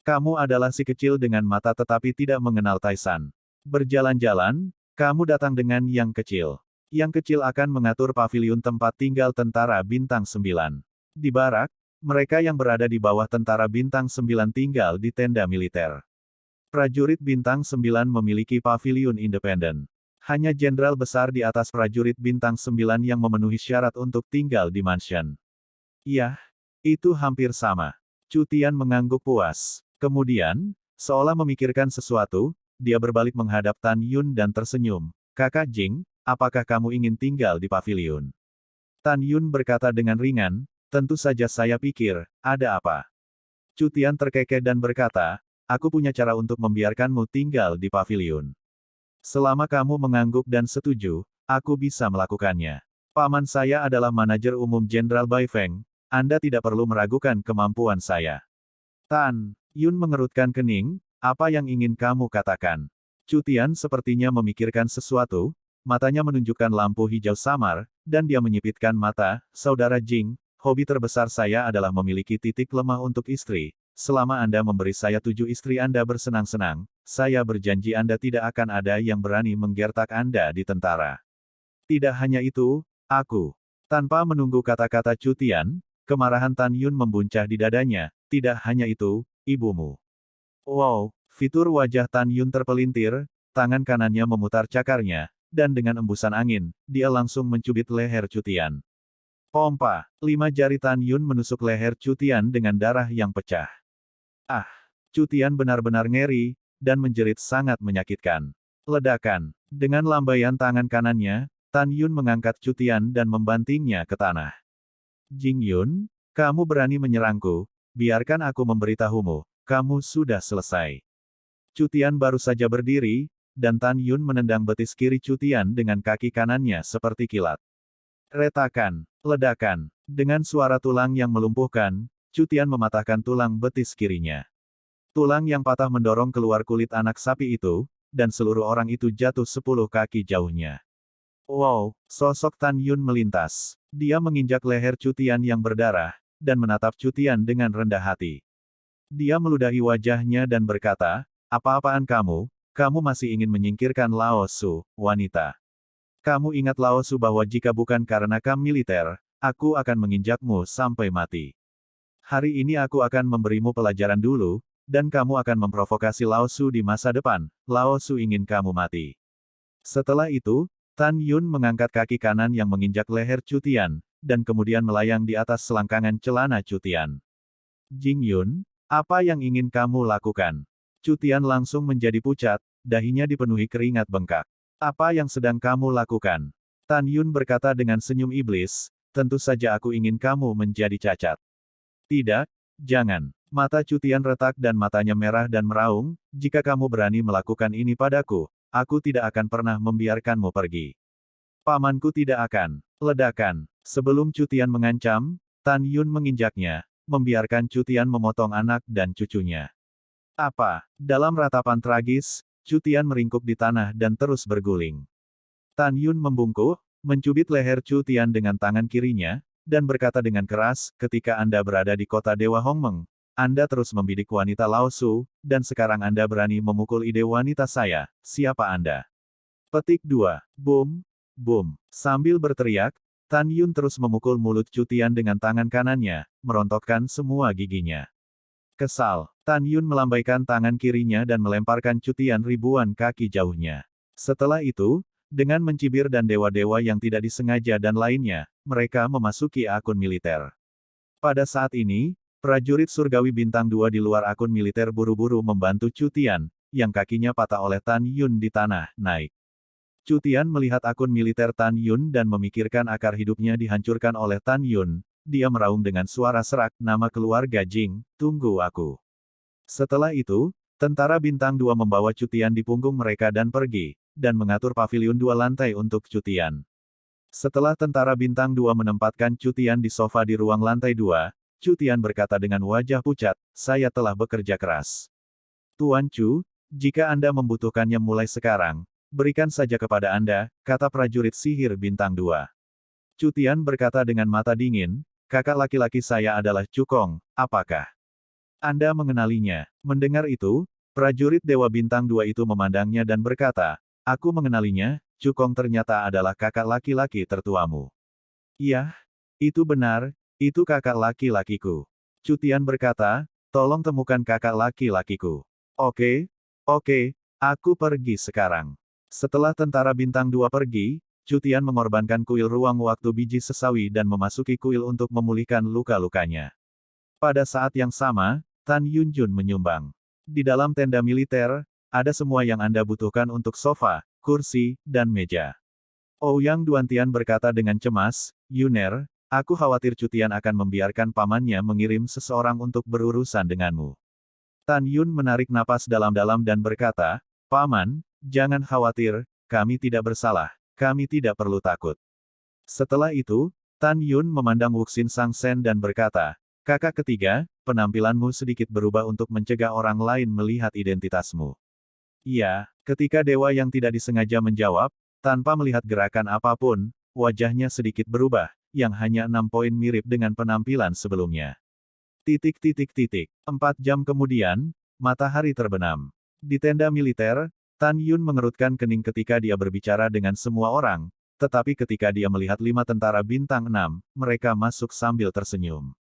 Kamu adalah si kecil dengan mata tetapi tidak mengenal Taisan. Berjalan-jalan, kamu datang dengan yang kecil. Yang kecil akan mengatur paviliun tempat tinggal tentara bintang 9. Di barak, mereka yang berada di bawah tentara bintang 9 tinggal di tenda militer. Prajurit bintang 9 memiliki paviliun independen. Hanya jenderal besar di atas prajurit bintang 9 yang memenuhi syarat untuk tinggal di mansion. Iya, itu hampir sama. Cutian mengangguk puas. Kemudian, seolah memikirkan sesuatu, dia berbalik menghadap Tan Yun dan tersenyum. Kakak Jing, apakah kamu ingin tinggal di paviliun? Tan Yun berkata dengan ringan, tentu saja saya pikir, ada apa? Cutian terkekeh dan berkata, aku punya cara untuk membiarkanmu tinggal di paviliun. Selama kamu mengangguk dan setuju, aku bisa melakukannya. Paman saya adalah manajer umum Jenderal Bai Feng, Anda tidak perlu meragukan kemampuan saya. Tan Yun mengerutkan kening, apa yang ingin kamu katakan? Cutian sepertinya memikirkan sesuatu, matanya menunjukkan lampu hijau samar, dan dia menyipitkan mata, saudara Jing, hobi terbesar saya adalah memiliki titik lemah untuk istri. Selama Anda memberi saya 7 istri Anda bersenang-senang, saya berjanji Anda tidak akan ada yang berani menggertak Anda di tentara. Tidak hanya itu, aku. Tanpa menunggu kata-kata Cutian, kemarahan Tan Yun membuncah di dadanya, tidak hanya itu, ibumu. Wow, fitur wajah Tan Yun terpelintir, tangan kanannya memutar cakarnya, dan dengan embusan angin, dia langsung mencubit leher Cutian. Pompa, 5 jari Tan Yun menusuk leher Cutian dengan darah yang pecah. Ah, Cutian benar-benar ngeri, dan menjerit sangat menyakitkan. Ledakan. Dengan lambaian tangan kanannya, Tan Yun mengangkat Cutian dan membantingnya ke tanah. Jing Yun, kamu berani menyerangku, biarkan aku memberitahumu, kamu sudah selesai. Cutian baru saja berdiri, dan Tan Yun menendang betis kiri Cutian dengan kaki kanannya seperti kilat. Retakan, ledakan, dengan suara tulang yang melumpuhkan, Cutian mematahkan tulang betis kirinya. Tulang yang patah mendorong keluar kulit anak sapi itu, dan seluruh orang itu jatuh 10 kaki jauhnya. Wow, sosok Tan Yun melintas. Dia menginjak leher Cutian yang berdarah, dan menatap Cutian dengan rendah hati. Dia meludahi wajahnya dan berkata, "Apa-apaan kamu? Kamu masih ingin menyingkirkan Lao Su, wanita. Kamu ingat Lao Su bahwa jika bukan karena kamu militer, aku akan menginjakmu sampai mati. Hari ini aku akan memberimu pelajaran dulu, dan kamu akan memprovokasi Lao Su di masa depan. Lao Su ingin kamu mati." Setelah itu, Tan Yun mengangkat kaki kanan yang menginjak leher Cutian, dan kemudian melayang di atas selangkangan celana Cutian. "Jing Yun, apa yang ingin kamu lakukan?" Cutian langsung menjadi pucat, dahinya dipenuhi keringat bengkak. "Apa yang sedang kamu lakukan?" Tan Yun berkata dengan senyum iblis, "Tentu saja aku ingin kamu menjadi cacat." "Tidak, jangan." Mata Cutian retak dan matanya merah dan meraung, "Jika kamu berani melakukan ini padaku, aku tidak akan pernah membiarkanmu pergi. Pamanku tidak akan." Ledakan. Sebelum Cutian mengancam, Tan Yun menginjaknya, membiarkan Cutian memotong anak dan cucunya. Apa? Dalam ratapan tragis, Cutian meringkuk di tanah dan terus berguling. Tan Yun membungkuk, mencubit leher Cutian dengan tangan kirinya, dan berkata dengan keras, "Ketika Anda berada di kota Dewa Hongmeng, Anda terus membidik wanita Lao Su, dan sekarang Anda berani memukul ide wanita saya, siapa Anda?" Petik 2. Boom, boom. Sambil berteriak, Tan Yun terus memukul mulut Cutian dengan tangan kanannya, merontokkan semua giginya. Kesal, Tan Yun melambaikan tangan kirinya dan melemparkan Cutian ribuan kaki jauhnya. Setelah itu, dengan mencibir dan dewa-dewa yang tidak disengaja dan lainnya, mereka memasuki akun militer. Pada saat ini, prajurit surgawi bintang 2 di luar akun militer buru-buru membantu Cutian, yang kakinya patah oleh Tan Yun di tanah, naik. Cutian melihat akun militer Tan Yun dan memikirkan akar hidupnya dihancurkan oleh Tan Yun. Dia meraung dengan suara serak, "Nama keluarga Jing, tunggu aku." Setelah itu, tentara bintang 2 membawa Cutian di punggung mereka dan pergi, dan mengatur paviliun 2 lantai untuk Cutian. Setelah tentara bintang 2 menempatkan Cutian di sofa di ruang lantai 2, Cutian berkata dengan wajah pucat, "Saya telah bekerja keras. Tuan Chu, jika Anda membutuhkannya mulai sekarang, berikan saja kepada Anda," kata prajurit sihir bintang 2. Cutian berkata dengan mata dingin, "Kakak laki-laki saya adalah Cukong, apakah Anda mengenalinya?" Mendengar itu, prajurit Dewa Bintang 2 itu memandangnya dan berkata, "Aku mengenalinya, Cukong ternyata adalah kakak laki-laki tertuamu." "Iya, itu benar, itu kakak laki-lakiku." Cutian berkata, "Tolong temukan kakak laki-lakiku." Oke, aku pergi sekarang." Setelah tentara Bintang 2 pergi, Cutian mengorbankan kuil ruang waktu biji sesawi dan memasuki kuil untuk memulihkan luka-lukanya. Pada saat yang sama, Tan Yunjun menyumbang. Di dalam tenda militer, ada semua yang Anda butuhkan untuk sofa, kursi, dan meja. Ouyang Duantian berkata dengan cemas, "Yuner, aku khawatir Cutian akan membiarkan pamannya mengirim seseorang untuk berurusan denganmu." Tan Yun menarik napas dalam-dalam dan berkata, "Paman, jangan khawatir, kami tidak bersalah. Kami tidak perlu takut." Setelah itu, Tan Yun memandang Wuxin Sang Sen dan berkata, "Kakak ketiga, penampilanmu sedikit berubah untuk mencegah orang lain melihat identitasmu." "Iya," ketika dewa yang tidak disengaja menjawab, tanpa melihat gerakan apapun, wajahnya sedikit berubah, yang hanya 6 poin mirip dengan penampilan sebelumnya. 4 jam kemudian, matahari terbenam. Di tenda militer, Tan Yun mengerutkan kening ketika dia berbicara dengan semua orang, tetapi ketika dia melihat 5 tentara bintang 6, mereka masuk sambil tersenyum.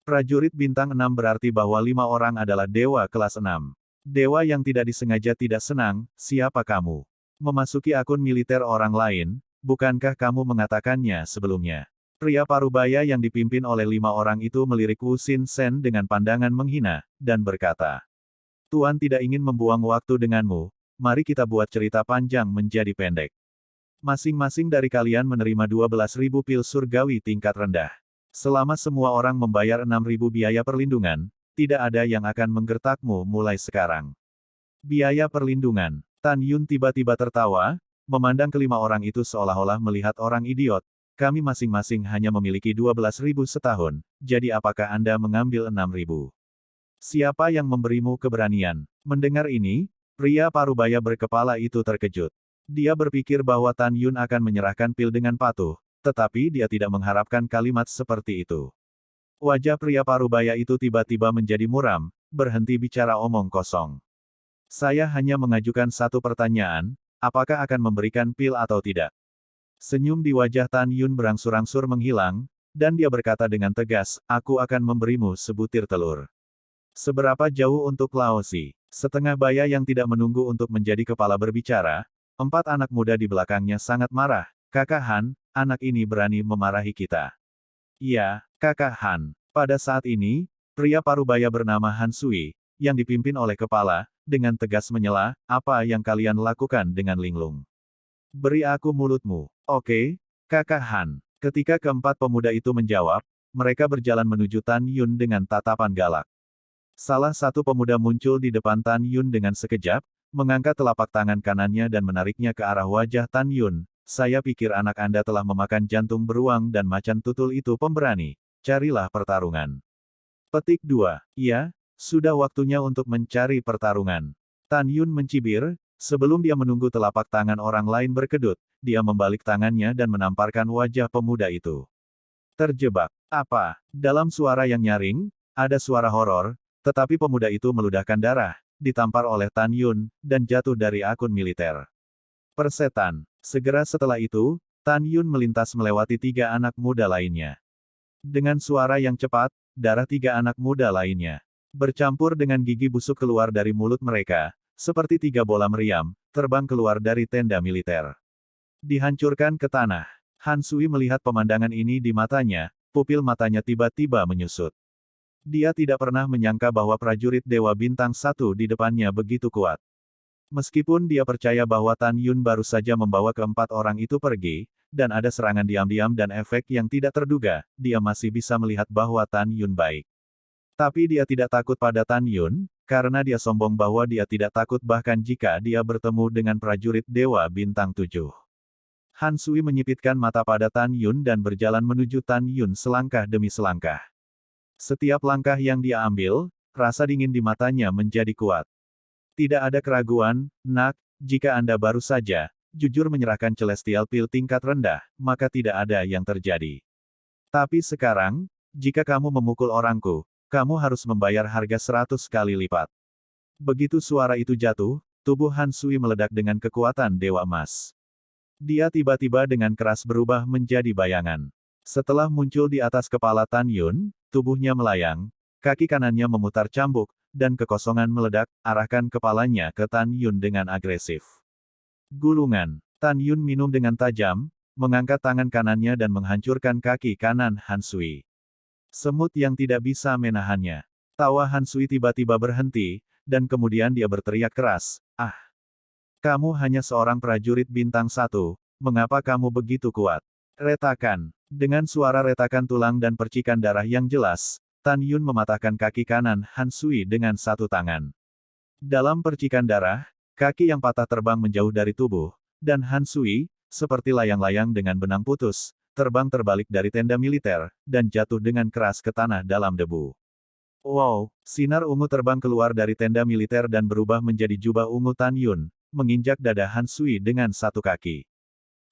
Prajurit bintang 6 berarti bahwa 5 orang adalah dewa kelas 6. Dewa yang tidak disengaja tidak senang, "Siapa kamu? Memasuki akun militer orang lain, bukankah kamu mengatakannya sebelumnya?" Pria parubaya yang dipimpin oleh 5 orang itu melirik Wu Xin Sen dengan pandangan menghina, dan berkata, "Tuan tidak ingin membuang waktu denganmu. Mari kita buat cerita panjang menjadi pendek. Masing-masing dari kalian menerima 12.000 pil surgawi tingkat rendah. Selama semua orang membayar 6.000 biaya perlindungan, tidak ada yang akan menggertakmu mulai sekarang." Biaya perlindungan. Tan Yun tiba-tiba tertawa, memandang kelima orang itu seolah-olah melihat orang idiot. Kami masing-masing hanya memiliki 12.000 setahun, jadi apakah Anda mengambil 6.000? Siapa yang memberimu keberanian? Mendengar ini, pria parubaya berkepala itu terkejut. Dia berpikir bahwa Tan Yun akan menyerahkan pil dengan patuh, tetapi dia tidak mengharapkan kalimat seperti itu. Wajah pria parubaya itu tiba-tiba menjadi muram, berhenti bicara omong kosong. Saya hanya mengajukan satu pertanyaan, apakah akan memberikan pil atau tidak? Senyum di wajah Tan Yun berangsur-angsur menghilang, dan dia berkata dengan tegas, aku akan memberimu sebutir telur. Seberapa jauh untuk Laozi? Setengah baya yang tidak menunggu untuk menjadi kepala berbicara, 4 anak muda di belakangnya sangat marah. Kakak Han, anak ini berani memarahi kita. Iya, Kakak Han. Pada saat ini, pria parubaya bernama Han Sui, yang dipimpin oleh kepala, dengan tegas menyela, apa yang kalian lakukan dengan linglung? Beri aku mulutmu. Oke, Kakak Han. Ketika keempat pemuda itu menjawab, mereka berjalan menuju Tan Yun dengan tatapan galak. Salah satu pemuda muncul di depan Tan Yun dengan sekejap, mengangkat telapak tangan kanannya dan menariknya ke arah wajah Tan Yun. Saya pikir anak Anda telah memakan jantung beruang dan macan tutul itu pemberani. Carilah pertarungan. Petik 2. Iya, sudah waktunya untuk mencari pertarungan. Tan Yun mencibir, sebelum dia menunggu telapak tangan orang lain berkedut, dia membalik tangannya dan menamparkan wajah pemuda itu. Terjebak. Apa? Dalam suara yang nyaring, ada suara horor, tetapi pemuda itu meludahkan darah, ditampar oleh Tan Yun, dan jatuh dari akun militer. Persetan. Segera setelah itu, Tan Yun melintas melewati 3 anak muda lainnya. Dengan suara yang cepat, darah 3 anak muda lainnya bercampur dengan gigi busuk keluar dari mulut mereka, seperti 3 bola meriam, terbang keluar dari tenda militer. Dihancurkan ke tanah. Han Sui melihat pemandangan ini di matanya, pupil matanya tiba-tiba menyusut. Dia tidak pernah menyangka bahwa prajurit Dewa Bintang 1 di depannya begitu kuat. Meskipun dia percaya bahwa Tan Yun baru saja membawa keempat orang itu pergi, dan ada serangan diam-diam dan efek yang tidak terduga, dia masih bisa melihat bahwa Tan Yun baik. Tapi dia tidak takut pada Tan Yun, karena dia sombong bahwa dia tidak takut bahkan jika dia bertemu dengan prajurit Dewa Bintang 7. Han Sui menyipitkan mata pada Tan Yun dan berjalan menuju Tan Yun selangkah demi selangkah. Setiap langkah yang dia ambil, rasa dingin di matanya menjadi kuat. Tidak ada keraguan, Nak, jika Anda baru saja, jujur menyerahkan Celestial Pil tingkat rendah, maka tidak ada yang terjadi. Tapi sekarang, jika kamu memukul orangku, kamu harus membayar harga 100 kali lipat. Begitu suara itu jatuh, tubuh Han Sui meledak dengan kekuatan Dewa Emas. Dia tiba-tiba dengan keras berubah menjadi bayangan. Setelah muncul di atas kepala Tan Yun, tubuhnya melayang, kaki kanannya memutar cambuk, dan kekosongan meledak, arahkan kepalanya ke Tan Yun dengan agresif. Gulungan. Tan Yun minum dengan tajam, mengangkat tangan kanannya dan menghancurkan kaki kanan Han Sui. Semut yang tidak bisa menahannya. Tawa Han Sui tiba-tiba berhenti, dan kemudian dia berteriak keras, "Ah! Kamu hanya seorang prajurit bintang 1, mengapa kamu begitu kuat?" Retakan. Dengan suara retakan tulang dan percikan darah yang jelas, Tan Yun mematahkan kaki kanan Han Sui dengan satu tangan. Dalam percikan darah, kaki yang patah terbang menjauh dari tubuh, dan Han Sui, seperti layang-layang dengan benang putus, terbang terbalik dari tenda militer, dan jatuh dengan keras ke tanah dalam debu. Wow, sinar ungu terbang keluar dari tenda militer dan berubah menjadi jubah ungu Tan Yun, menginjak dada Han Sui dengan satu kaki.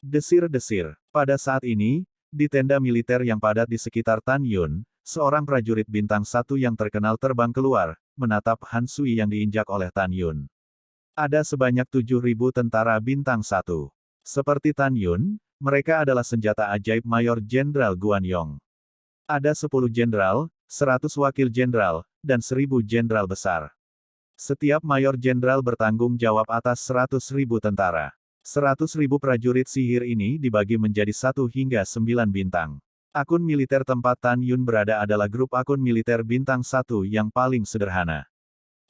Desir-desir. Pada saat ini, di tenda militer yang padat di sekitar Tan Yun, seorang prajurit bintang 1 yang terkenal terbang keluar, menatap Han Sui yang diinjak oleh Tan Yun. Ada sebanyak 7.000 tentara bintang 1. Seperti Tan Yun, mereka adalah senjata ajaib Mayor Jenderal Guan Yong. Ada 10 jenderal, 100 wakil jenderal, dan 1.000 jenderal besar. Setiap mayor jenderal bertanggung jawab atas 100.000 tentara. 100.000 prajurit sihir ini dibagi menjadi 1 hingga 9 bintang. Akun militer tempat Tan Yun berada adalah grup akun militer bintang 1 yang paling sederhana.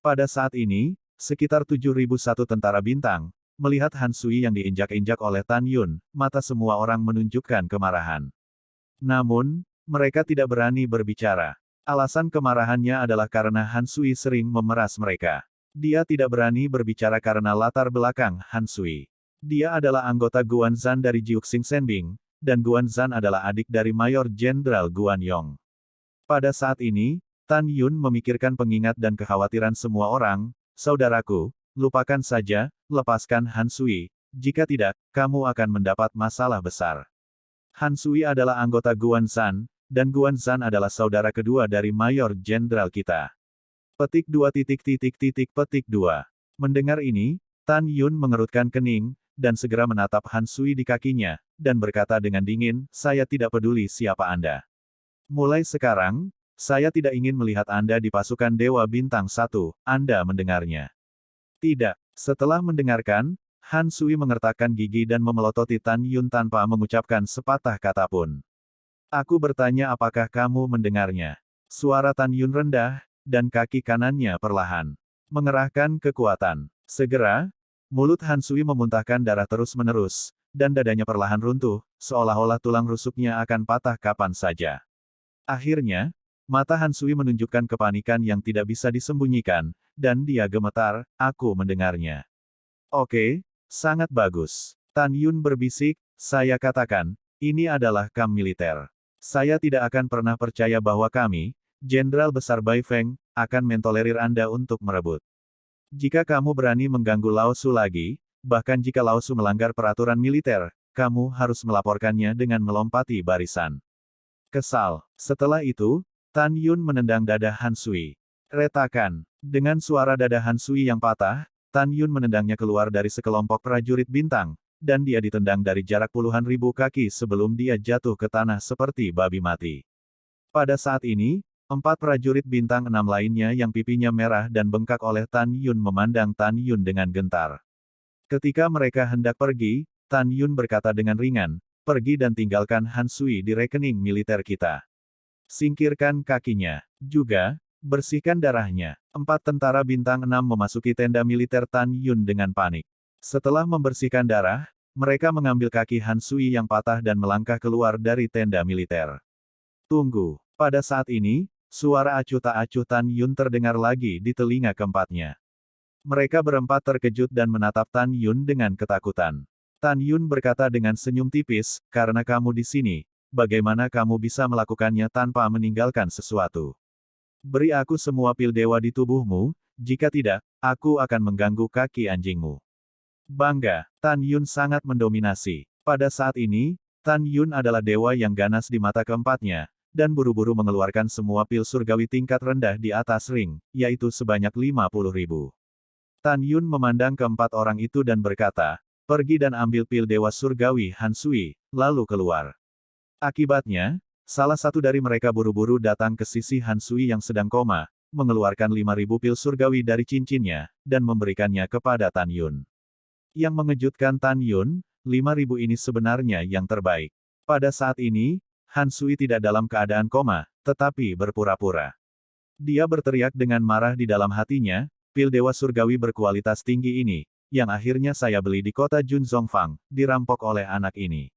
Pada saat ini, sekitar 7.001 tentara bintang, melihat Han Sui yang diinjak-injak oleh Tan Yun, mata semua orang menunjukkan kemarahan. Namun, mereka tidak berani berbicara. Alasan kemarahannya adalah karena Han Sui sering memeras mereka. Dia tidak berani berbicara karena latar belakang Han Sui. Dia adalah anggota Guan Zhan dari Jiuxing Senbing, dan Guan Zhan adalah adik dari Mayor Jenderal Guan Yong. Pada saat ini, Tan Yun memikirkan pengingat dan kekhawatiran semua orang. Saudaraku, lupakan saja, lepaskan Han Sui. Jika tidak, kamu akan mendapat masalah besar. Han Sui adalah anggota Guan Zhan, dan Guan Zhan adalah saudara kedua dari Mayor Jenderal kita. Petik 2 petik 2. Mendengar ini, Tan Yun mengerutkan kening, dan segera menatap Han Sui di kakinya, dan berkata dengan dingin, saya tidak peduli siapa Anda. Mulai sekarang, saya tidak ingin melihat Anda di pasukan Dewa Bintang 1, Anda mendengarnya. Tidak. Setelah mendengarkan, Han Sui mengertakkan gigi dan memelototi Tan Yun tanpa mengucapkan sepatah kata pun. Aku bertanya apakah kamu mendengarnya. Suara Tan Yun rendah, dan kaki kanannya perlahan mengerahkan kekuatan. Segera, mulut Han Sui memuntahkan darah terus-menerus, dan dadanya perlahan runtuh, seolah-olah tulang rusuknya akan patah kapan saja. Akhirnya, mata Han Sui menunjukkan kepanikan yang tidak bisa disembunyikan, dan dia gemetar, aku mendengarnya. Oke, sangat bagus. Tan Yun berbisik, saya katakan, ini adalah kam militer. Saya tidak akan pernah percaya bahwa kami, Jenderal Besar Bai Feng, akan mentolerir Anda untuk merebut. Jika kamu berani mengganggu Lao Su lagi, bahkan jika Lao Su melanggar peraturan militer, kamu harus melaporkannya dengan melompati barisan. Kesal. Setelah itu, Tan Yun menendang dada Han Sui. Retakan. Dengan suara dada Han Sui yang patah, Tan Yun menendangnya keluar dari sekelompok prajurit bintang, dan dia ditendang dari jarak puluhan ribu kaki sebelum dia jatuh ke tanah seperti babi mati. Pada saat ini, 4 prajurit bintang 6 lainnya yang pipinya merah dan bengkak oleh Tan Yun memandang Tan Yun dengan gentar. Ketika mereka hendak pergi, Tan Yun berkata dengan ringan, pergi dan tinggalkan Han Sui di rekening militer kita. Singkirkan kakinya. Juga, bersihkan darahnya. 4 tentara bintang 6 memasuki tenda militer Tan Yun dengan panik. Setelah membersihkan darah, mereka mengambil kaki Han Sui yang patah dan melangkah keluar dari tenda militer. Tunggu. Pada saat ini, suara acuh tak acuh Tan Yun terdengar lagi di telinga keempatnya. Mereka berempat terkejut dan menatap Tan Yun dengan ketakutan. Tan Yun berkata dengan senyum tipis, karena kamu di sini, bagaimana kamu bisa melakukannya tanpa meninggalkan sesuatu? Beri aku semua pil dewa di tubuhmu, jika tidak, aku akan mengganggu kaki anjingmu. Bangga, Tan Yun sangat mendominasi. Pada saat ini, Tan Yun adalah dewa yang ganas di mata keempatnya, dan buru-buru mengeluarkan semua pil surgawi tingkat rendah di atas ring, yaitu sebanyak 50.000. Tan Yun memandang keempat orang itu dan berkata, pergi dan ambil pil dewa surgawi Han Sui, lalu keluar. Akibatnya, salah satu dari mereka buru-buru datang ke sisi Han Sui yang sedang koma, mengeluarkan 5.000 pil surgawi dari cincinnya, dan memberikannya kepada Tan Yun. Yang mengejutkan Tan Yun, 5.000 ini sebenarnya yang terbaik. Pada saat ini, Han Sui tidak dalam keadaan koma, tetapi berpura-pura. Dia berteriak dengan marah di dalam hatinya, pil dewa surgawi berkualitas tinggi ini, yang akhirnya saya beli di kota Junzongfang, dirampok oleh anak ini.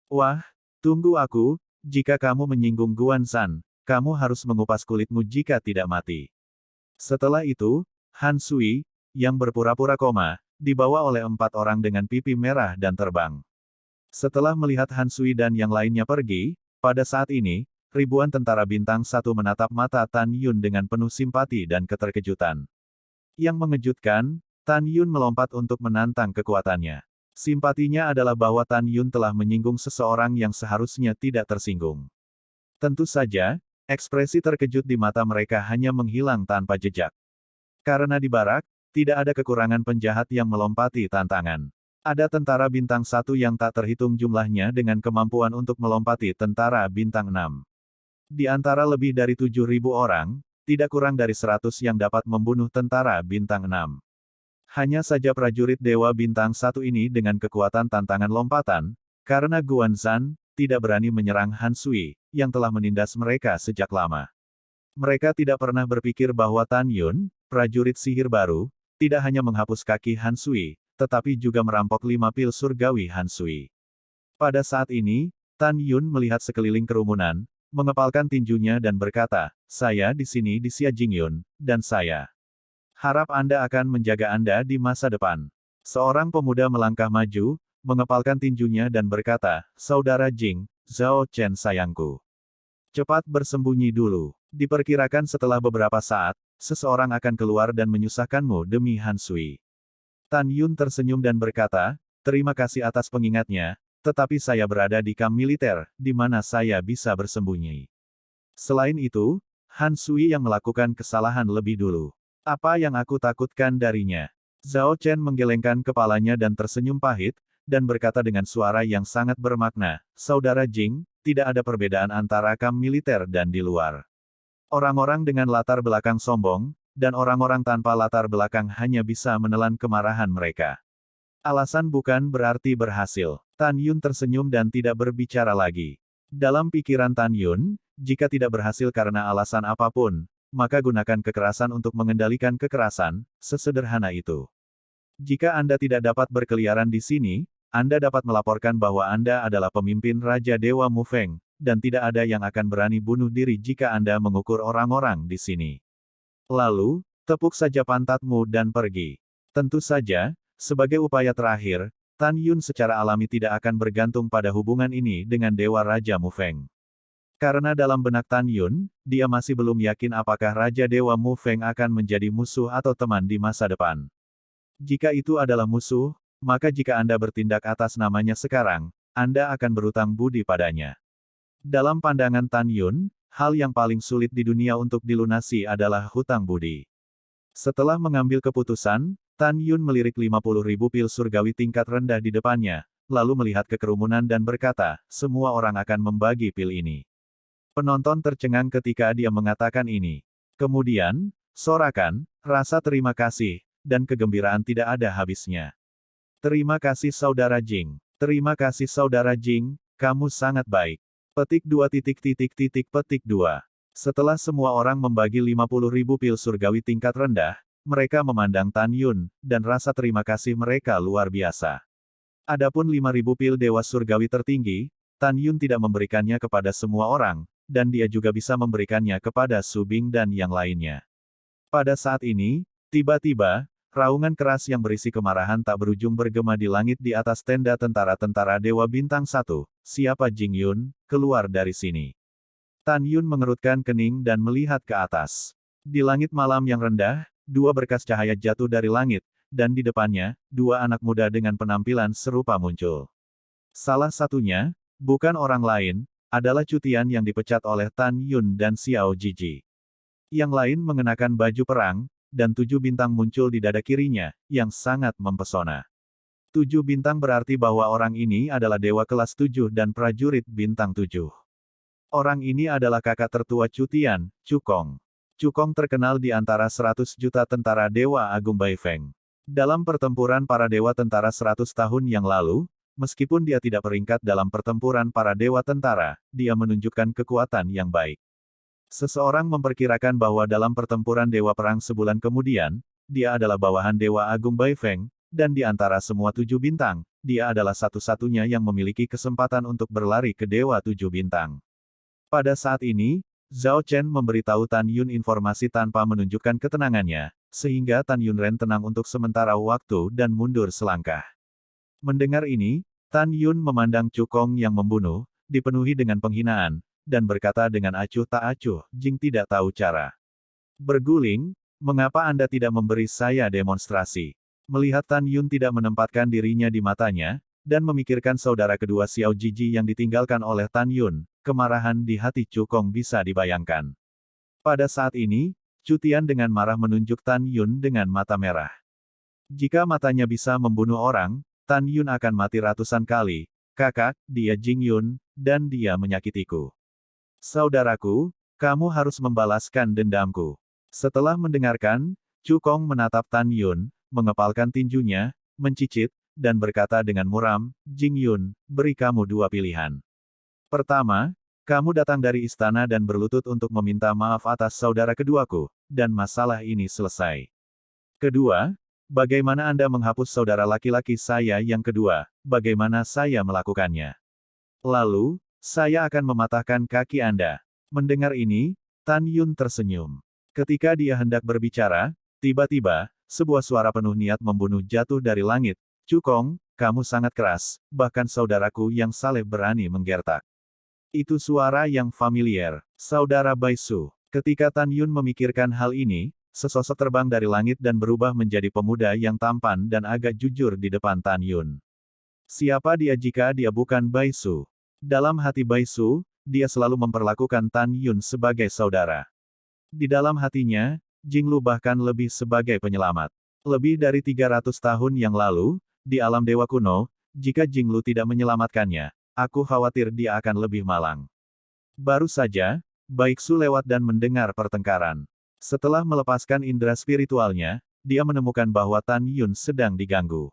Wah, tunggu aku, jika kamu menyinggung Guan Zhan, kamu harus mengupas kulitmu jika tidak mati. Setelah itu, Han Sui, yang berpura-pura koma, dibawa oleh 4 orang dengan pipi merah dan terbang. Setelah melihat Han Sui dan yang lainnya pergi, pada saat ini, ribuan tentara bintang 1 menatap mata Tan Yun dengan penuh simpati dan keterkejutan. Yang mengejutkan, Tan Yun melompat untuk menantang kekuatannya. Simpatinya adalah bahwa Tan Yun telah menyinggung seseorang yang seharusnya tidak tersinggung. Tentu saja, ekspresi terkejut di mata mereka hanya menghilang tanpa jejak. Karena di barak, tidak ada kekurangan penjahat yang melompati tantangan. Ada tentara bintang 1 yang tak terhitung jumlahnya dengan kemampuan untuk melompati tentara bintang 6. Di antara lebih dari 7.000 orang, tidak kurang dari 100 yang dapat membunuh tentara bintang 6. Hanya saja prajurit Dewa Bintang 1 ini dengan kekuatan tantangan lompatan, karena Guan Zhan tidak berani menyerang Han Sui, yang telah menindas mereka sejak lama. Mereka tidak pernah berpikir bahwa Tan Yun, prajurit sihir baru, tidak hanya menghapus kaki Han Sui, tetapi juga merampok 5 pil surgawi Han Sui. Pada saat ini, Tan Yun melihat sekeliling kerumunan, mengepalkan tinjunya dan berkata, saya di sini di Xia Jingyun, dan saya Harap Anda akan menjaga Anda di masa depan. Seorang pemuda melangkah maju, mengepalkan tinjunya dan berkata, Saudara Jing, Zhao Chen sayangku. Cepat bersembunyi dulu. Diperkirakan setelah beberapa saat, seseorang akan keluar dan menyusahkanmu demi Han Sui. Tan Yun tersenyum dan berkata, terima kasih atas pengingatnya, tetapi saya berada di kamp militer, di mana saya bisa bersembunyi. Selain itu, Han Sui yang melakukan kesalahan lebih dulu. Apa yang aku takutkan darinya? Zhao Chen menggelengkan kepalanya dan tersenyum pahit, dan berkata dengan suara yang sangat bermakna, Saudara Jing, tidak ada perbedaan antara kamp militer dan di luar. Orang-orang dengan latar belakang sombong, dan orang-orang tanpa latar belakang hanya bisa menelan kemarahan mereka. Alasan bukan berarti berhasil. Tan Yun tersenyum dan tidak berbicara lagi. Dalam pikiran Tan Yun, jika tidak berhasil karena alasan apapun, maka gunakan kekerasan untuk mengendalikan kekerasan, sesederhana itu. Jika Anda tidak dapat berkeliaran di sini, Anda dapat melaporkan bahwa Anda adalah pemimpin Raja Dewa Mufeng, dan tidak ada yang akan berani bunuh diri jika Anda mengukur orang-orang di sini. Lalu, tepuk saja pantatmu dan pergi. Tentu saja, sebagai upaya terakhir, Tan Yun secara alami tidak akan bergantung pada hubungan ini dengan Dewa Raja Mufeng. Karena dalam benak Tan Yun, dia masih belum yakin apakah Raja Dewa Mufeng akan menjadi musuh atau teman di masa depan. Jika itu adalah musuh, maka jika Anda bertindak atas namanya sekarang, Anda akan berutang budi padanya. Dalam pandangan Tan Yun, hal yang paling sulit di dunia untuk dilunasi adalah hutang budi. Setelah mengambil keputusan, Tan Yun melirik 50.000 pil surgawi tingkat rendah di depannya, lalu melihat ke kerumunan dan berkata, semua orang akan membagi pil ini. Penonton tercengang ketika dia mengatakan ini. Kemudian, sorakan, rasa terima kasih, dan kegembiraan tidak ada habisnya. Terima kasih Saudara Jing. Terima kasih Saudara Jing, kamu sangat baik. Petik 2. Setelah semua orang membagi 50.000 pil surgawi tingkat rendah, mereka memandang Tan Yun, dan rasa terima kasih mereka luar biasa. Adapun 5.000 pil dewa surgawi tertinggi, Tan Yun tidak memberikannya kepada semua orang, dan dia juga bisa memberikannya kepada Su Bing dan yang lainnya. Pada saat ini, tiba-tiba, raungan keras yang berisi kemarahan tak berujung bergema di langit di atas tenda tentara-tentara Dewa Bintang 1. Siapa Jing Yun, keluar dari sini. Tan Yun mengerutkan kening dan melihat ke atas. Di langit malam yang rendah, dua berkas cahaya jatuh dari langit, dan di depannya, dua anak muda dengan penampilan serupa muncul. Salah satunya, bukan orang lain, adalah Cutian yang dipecat oleh Tan Yun dan Xiao Jiji. Yang lain mengenakan baju perang, dan 7 bintang muncul di dada kirinya, yang sangat mempesona. 7 bintang berarti bahwa orang ini adalah dewa kelas 7 dan prajurit bintang 7. Orang ini adalah kakak tertua Cutian, Cukong. Cukong terkenal di antara 100 juta tentara Dewa Agung Baifeng. Dalam pertempuran para dewa tentara 100 tahun yang lalu, meskipun dia tidak peringkat dalam pertempuran para dewa tentara, dia menunjukkan kekuatan yang baik. Seseorang memperkirakan bahwa dalam pertempuran dewa perang sebulan kemudian, dia adalah bawahan Dewa Agung Baifeng, dan di antara semua 7 bintang, dia adalah satu-satunya yang memiliki kesempatan untuk berlari ke Dewa 7 bintang. Pada saat ini, Zhao Chen memberitahu Tan Yun informasi tanpa menunjukkan ketenangannya, sehingga Tan Yunren tenang untuk sementara waktu dan mundur selangkah. Mendengar ini, Tan Yun memandang Cukong yang membunuh, dipenuhi dengan penghinaan, dan berkata dengan acuh tak acuh, Jing tidak tahu cara berguling, mengapa Anda tidak memberi saya demonstrasi? Melihat Tan Yun tidak menempatkan dirinya di matanya, dan memikirkan saudara kedua Xiao Jiji yang ditinggalkan oleh Tan Yun, kemarahan di hati Cukong bisa dibayangkan. Pada saat ini, Cutian dengan marah menunjuk Tan Yun dengan mata merah. Jika matanya bisa membunuh orang, Tan Yun akan mati ratusan kali. Kakak, dia Jing Yun, dan dia menyakitiku. Saudaraku, kamu harus membalaskan dendamku. Setelah mendengarkan, Cukong menatap Tan Yun, mengepalkan tinjunya, mencicit, dan berkata dengan muram, Jing Yun, beri kamu dua pilihan. Pertama, kamu datang dari istana dan berlutut untuk meminta maaf atas saudara keduaku, dan masalah ini selesai. Kedua, bagaimana Anda menghapus saudara laki-laki saya yang kedua, bagaimana saya melakukannya? Lalu, saya akan mematahkan kaki Anda. Mendengar ini, Tan Yun tersenyum. Ketika dia hendak berbicara, Tiba-tiba, sebuah suara penuh niat membunuh jatuh dari langit. Cukong, kamu sangat keras, bahkan saudaraku yang saleh berani menggertak. Itu suara yang familiar, saudara Baisu. Ketika Tan Yun memikirkan hal ini, sesosok terbang dari langit dan berubah menjadi pemuda yang tampan dan agak jujur di depan Tan Yun. Siapa dia jika dia bukan Baisu? Dalam hati Baisu, dia selalu memperlakukan Tan Yun sebagai saudara. Di dalam hatinya, Jinglu bahkan lebih sebagai penyelamat. Lebih dari 300 tahun yang lalu, di alam dewa kuno, jika Jinglu tidak menyelamatkannya, aku khawatir dia akan lebih malang. Baru saja, Baiksu lewat dan mendengar pertengkaran. Setelah melepaskan indera spiritualnya, dia menemukan bahwa Tan Yun sedang diganggu.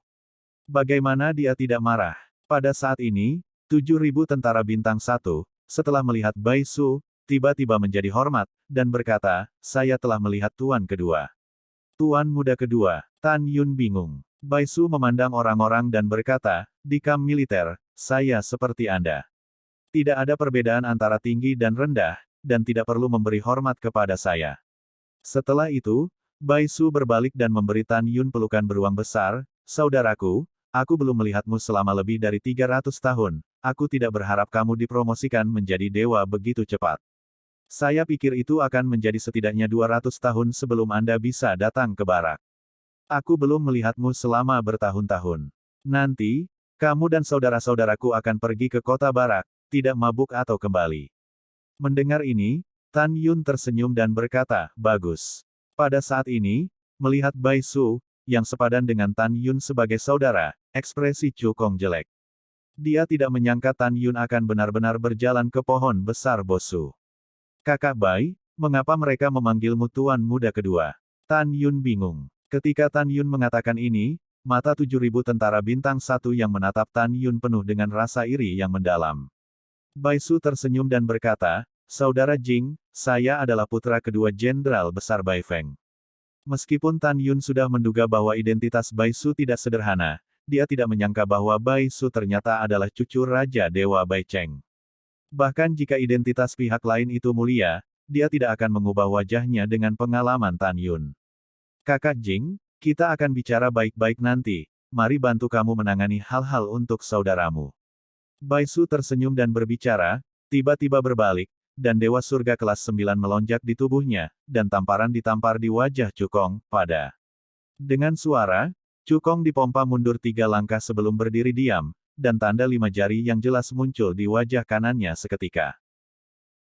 Bagaimana dia tidak marah? Pada saat ini, 7.000 tentara bintang 1, setelah melihat Baisu, tiba-tiba menjadi hormat, dan berkata, saya telah melihat Tuan kedua. Tuan muda kedua, Tan Yun bingung. Baisu memandang orang-orang dan berkata, di kamp militer, saya seperti Anda. Tidak ada perbedaan antara tinggi dan rendah, dan tidak perlu memberi hormat kepada saya. Setelah itu, Baisu berbalik dan memberi Tan Yun pelukan beruang besar, saudaraku, aku belum melihatmu selama lebih dari 300 tahun, aku tidak berharap kamu dipromosikan menjadi dewa begitu cepat. Saya pikir itu akan menjadi setidaknya 200 tahun sebelum Anda bisa datang ke barak. Aku belum melihatmu selama bertahun-tahun. Nanti, kamu dan saudara-saudaraku akan pergi ke kota barak, tidak mabuk atau kembali. Mendengar ini, Tan Yun tersenyum dan berkata, bagus. Pada saat ini, melihat Baisu, yang sepadan dengan Tan Yun sebagai saudara, ekspresi Cukong jelek. Dia tidak menyangka Tan Yun akan benar-benar berjalan ke pohon besar Bosu. Kakak Bai, mengapa mereka memanggilmu Tuan Muda Kedua? Tan Yun bingung. Ketika Tan Yun mengatakan ini, mata 7.000 tentara bintang 1 yang menatap Tan Yun penuh dengan rasa iri yang mendalam. Baisu tersenyum dan berkata, Saudara Jing, saya adalah putra kedua Jenderal Besar Bai Feng. Meskipun Tan Yun sudah menduga bahwa identitas Baisu tidak sederhana, dia tidak menyangka bahwa Baisu ternyata adalah cucu Raja Dewa Bai Cheng. Bahkan jika identitas pihak lain itu mulia, dia tidak akan mengubah wajahnya dengan pengalaman Tan Yun. Kakak Jing, kita akan bicara baik-baik nanti, mari bantu kamu menangani hal-hal untuk saudaramu. Baisu tersenyum dan berbicara, tiba-tiba berbalik, dan Dewa Surga kelas 9 melonjak di tubuhnya, dan tamparan ditampar di wajah Cukong, pada. Dengan suara, Cukong dipompa mundur 3 langkah sebelum berdiri diam, dan tanda 5 jari yang jelas muncul di wajah kanannya seketika.